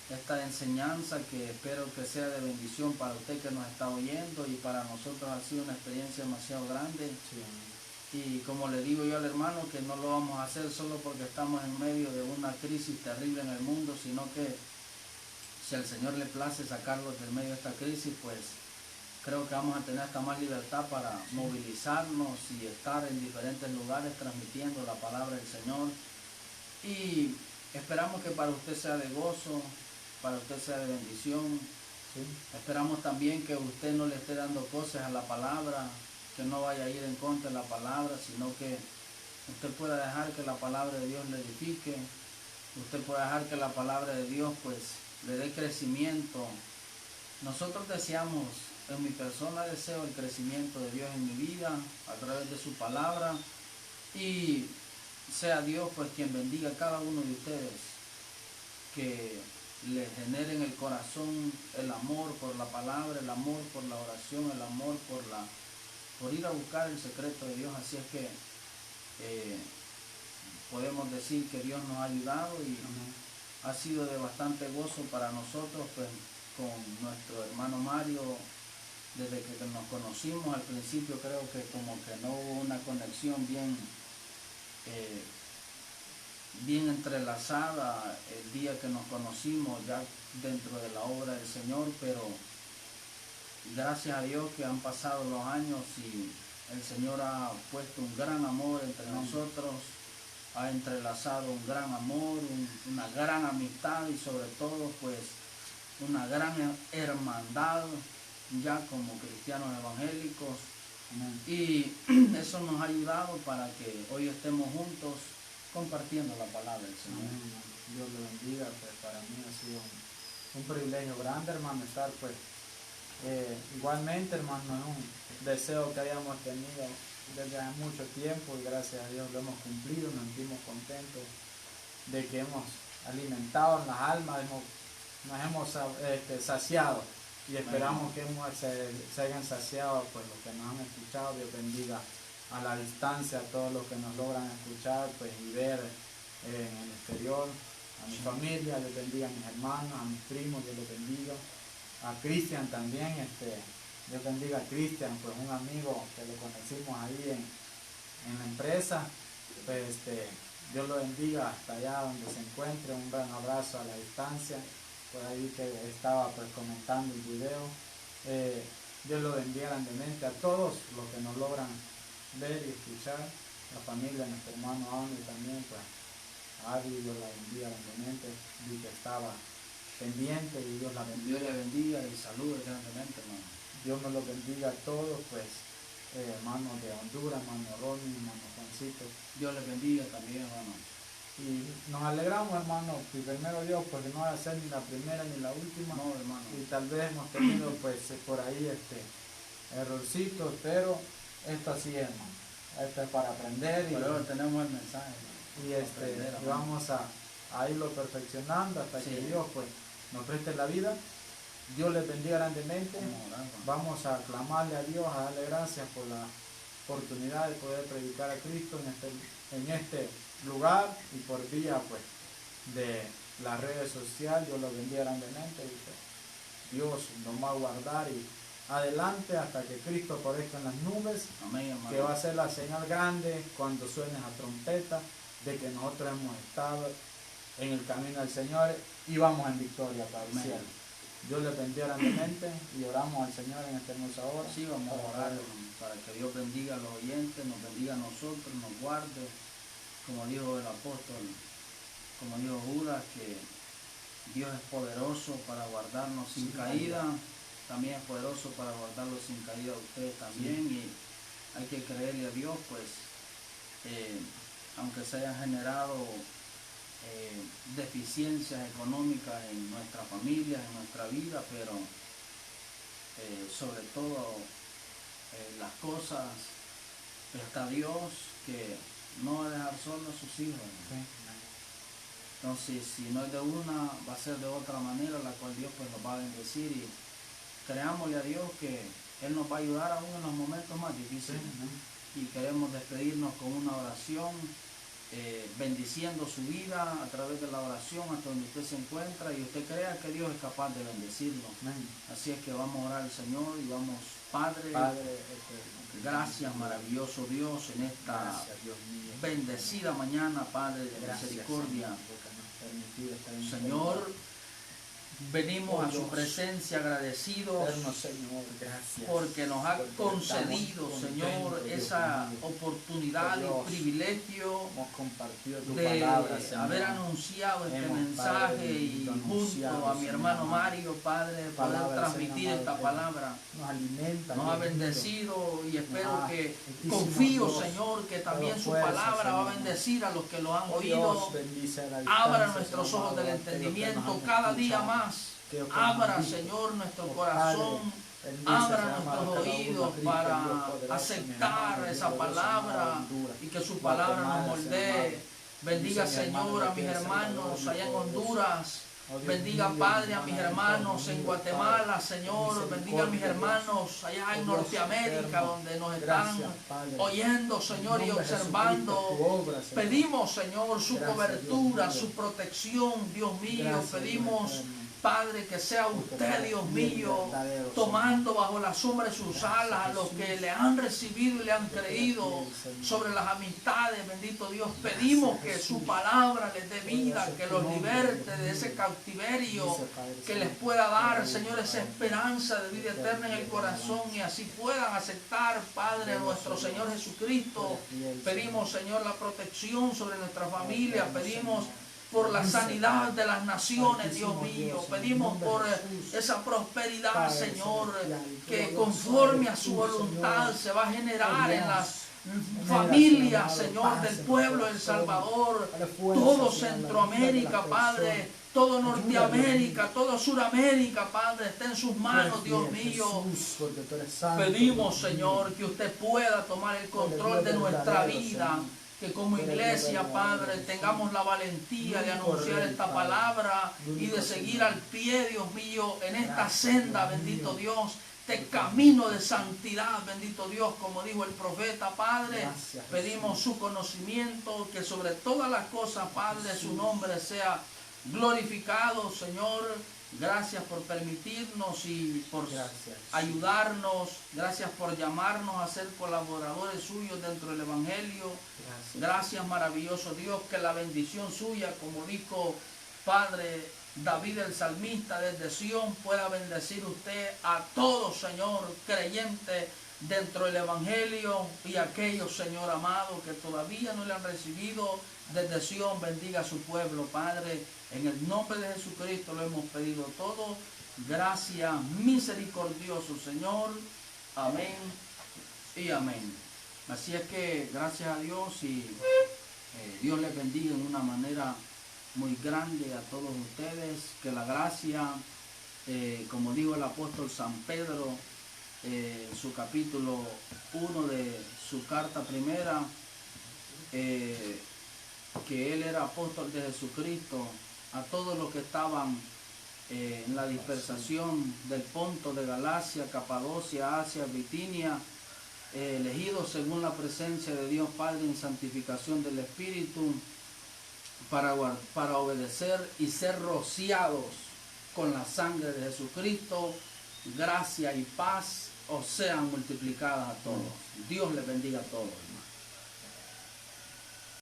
esta enseñanza, que espero que sea de bendición para usted que nos está oyendo, y para nosotros ha sido una experiencia demasiado grande. Sí. Y como le digo yo al hermano, que no lo vamos a hacer solo porque estamos en medio de una crisis terrible en el mundo, sino que si al Señor le place sacarlos del medio de esta crisis, pues creo que vamos a tener hasta más libertad para movilizarnos y estar en diferentes lugares transmitiendo la palabra del Señor. Y esperamos que para usted sea de gozo, para usted sea de bendición. Sí. Esperamos también que usted no le esté dando cosas a la palabra, que no vaya a ir en contra de la palabra, sino que usted pueda dejar que la palabra de Dios le edifique. Usted puede dejar que la palabra de Dios, pues, le dé crecimiento. Nosotros deseamos, en mi persona deseo el crecimiento de Dios en mi vida a través de su palabra, y sea Dios, pues, quien bendiga a cada uno de ustedes, que le genere en el corazón el amor por la palabra, el amor por la oración, el amor por ir a buscar el secreto de Dios. Así es que podemos decir que Dios nos ha ayudado y ha sido de bastante gozo para nosotros, pues, con nuestro hermano Mario desde que nos conocimos al principio creo que como que no hubo una conexión bien entrelazada el día que nos conocimos ya dentro de la obra del Señor, pero gracias a Dios que han pasado los años y el Señor ha puesto un gran amor entre nosotros, ha entrelazado un gran amor, una gran amistad y sobre todo pues una gran hermandad ya como cristianos evangélicos. Y eso nos ha ayudado para que hoy estemos juntos compartiendo la palabra del Señor. Dios lo bendiga, pues para mí ha sido un privilegio grande, hermano, estar pues igualmente, hermano, es un deseo que hayamos tenido desde hace mucho tiempo y gracias a Dios lo hemos cumplido, nos sentimos contentos de que hemos alimentado en las almas, nos hemos saciado y esperamos que se hayan saciado pues los que nos han escuchado. Dios bendiga a la distancia a todos los que nos logran escuchar pues y ver en el exterior, a mi familia, Dios bendiga a mis hermanos, a mis primos, Dios los bendiga, a Cristian también, Dios bendiga a Cristian, pues un amigo que lo conocimos ahí en la empresa, pues Dios lo bendiga hasta allá donde se encuentre, un gran abrazo a la distancia, por ahí que estaba pues comentando el video. Dios lo bendiga grandemente a todos los que nos logran ver y escuchar, la familia, nuestro hermano Andy también, pues a Adi, Dios la bendiga grandemente, vi que estaba pendiente y Dios la bendiga. Dios le bendiga y salude grandemente, hermano. Dios nos lo bendiga a todos, pues hermanos de Honduras, hermano Ronnie, hermano Juancito. Dios les bendiga también, hermano. Y nos alegramos, hermano, y primero Dios, porque no va a ser ni la primera ni la última. No, hermano. Y tal vez hemos tenido pues por ahí errorcitos, pero esto así es, hermano. Esto es para aprender y pero tenemos el mensaje, y vamos a irlo perfeccionando hasta que Dios pues nos preste la vida. Dios les bendiga grandemente. Vamos a clamarle a Dios, a darle gracias por la oportunidad de poder predicar a Cristo en este lugar y por vía pues de las redes sociales. Dios los bendiga grandemente y pues, Dios nos va a guardar y adelante hasta que Cristo aparezca en las nubes. Amén, hermano. Que va a ser la señal grande cuando suene la trompeta de que nosotros hemos estado en el camino del Señor y vamos en victoria para el cielo. Dios les bendiga grandemente y oramos al Señor en esta hermosa hora. Sí, vamos a orar para que Dios bendiga a los oyentes, nos bendiga a nosotros, nos guarde, como dijo el apóstol, como dijo Judas, que Dios es poderoso para guardarnos sin caída, también es poderoso para guardarlos sin caída a ustedes también, y hay que creerle a Dios, pues, aunque se hayan generado deficiencias económicas en nuestra familia, en nuestra vida, pero sobre todo las cosas, está Dios que no va a dejar solo a sus hijos. Sí. Entonces, si no es de una, va a ser de otra manera, la cual Dios pues nos va a bendecir, y creámosle a Dios que Él nos va a ayudar aún en los momentos más difíciles. Sí. Y queremos despedirnos con una oración, bendiciendo su vida a través de la oración hasta donde usted se encuentra y usted crea que Dios es capaz de bendecirlo. Amén. Así es que vamos a orar al Señor y vamos, Padre, gracias, maravilloso Dios, en esta bendecida mañana, Padre de misericordia. Señor, venimos a su presencia agradecidos porque nos ha concedido, Señor, esa oportunidad y privilegio de haber anunciado este mensaje y junto a mi hermano Mario, Padre, poder transmitir esta palabra. Nos ha bendecido y espero que, confío, Señor, que también su palabra va a bendecir a los que lo han oído. Abra nuestros ojos del entendimiento cada día más. Abra, Señor, nuestro corazón, abra nuestros oídos para aceptar esa palabra y que su palabra nos moldee. Bendiga, Señor, a mis hermanos allá en Honduras. Bendiga, Padre, a mis hermanos en Guatemala, Señor. Bendiga a mis hermanos allá en Norteamérica, donde nos están oyendo, Señor, y observando. Pedimos, Señor, su cobertura, su protección, Dios mío. Pedimos Padre, que sea usted, Dios mío, tomando bajo la sombra de sus alas a los que le han recibido y le han creído sobre las amistades, bendito Dios. Pedimos que su palabra les dé vida, que los liberte de ese cautiverio, que les pueda dar, Señor, esa esperanza de vida eterna en el corazón y así puedan aceptar, Padre, nuestro Señor Jesucristo. Pedimos, Señor, la protección sobre nuestra familia, pedimos por la sanidad de las naciones, Dios mío. Pedimos por esa prosperidad, Señor, que conforme a su voluntad se va a generar en las familias, Señor, del pueblo de El Salvador, todo Centroamérica, Padre, todo Norteamérica, todo Suramérica, Padre, está en sus manos, Dios mío. Pedimos, Señor, que usted pueda tomar el control de nuestra vida, que como iglesia, Padre, tengamos la valentía de anunciar esta palabra y de seguir al pie, Dios mío, en esta senda, bendito Dios, este camino de santidad, bendito Dios, como dijo el profeta, Padre. Pedimos su conocimiento, que sobre todas las cosas, Padre, su nombre sea glorificado, Señor. Gracias por permitirnos y por ayudarnos. Gracias por llamarnos a ser colaboradores suyos dentro del Evangelio. Gracias, maravilloso Dios, que la bendición suya, como dijo Padre David el salmista desde Sión, pueda bendecir usted a todos, Señor, creyentes dentro del Evangelio, y aquellos, Señor amado, que todavía no le han recibido desde Sión. Bendiga a su pueblo, Padre. En el nombre de Jesucristo lo hemos pedido todo. Gracias, misericordioso Señor. Amén y amén. Así es que gracias a Dios y Dios les bendiga en una manera muy grande a todos ustedes. Que la gracia, como dijo el apóstol San Pedro, su capítulo 1 de su carta primera, que él era apóstol de Jesucristo, a todos los que estaban en la dispersación del Ponto, de Galacia, Capadocia, Asia, Bitinia, elegidos según la presencia de Dios Padre en santificación del Espíritu, para obedecer y ser rociados con la sangre de Jesucristo. Gracia y paz os sean multiplicadas a todos. Dios les bendiga a todos.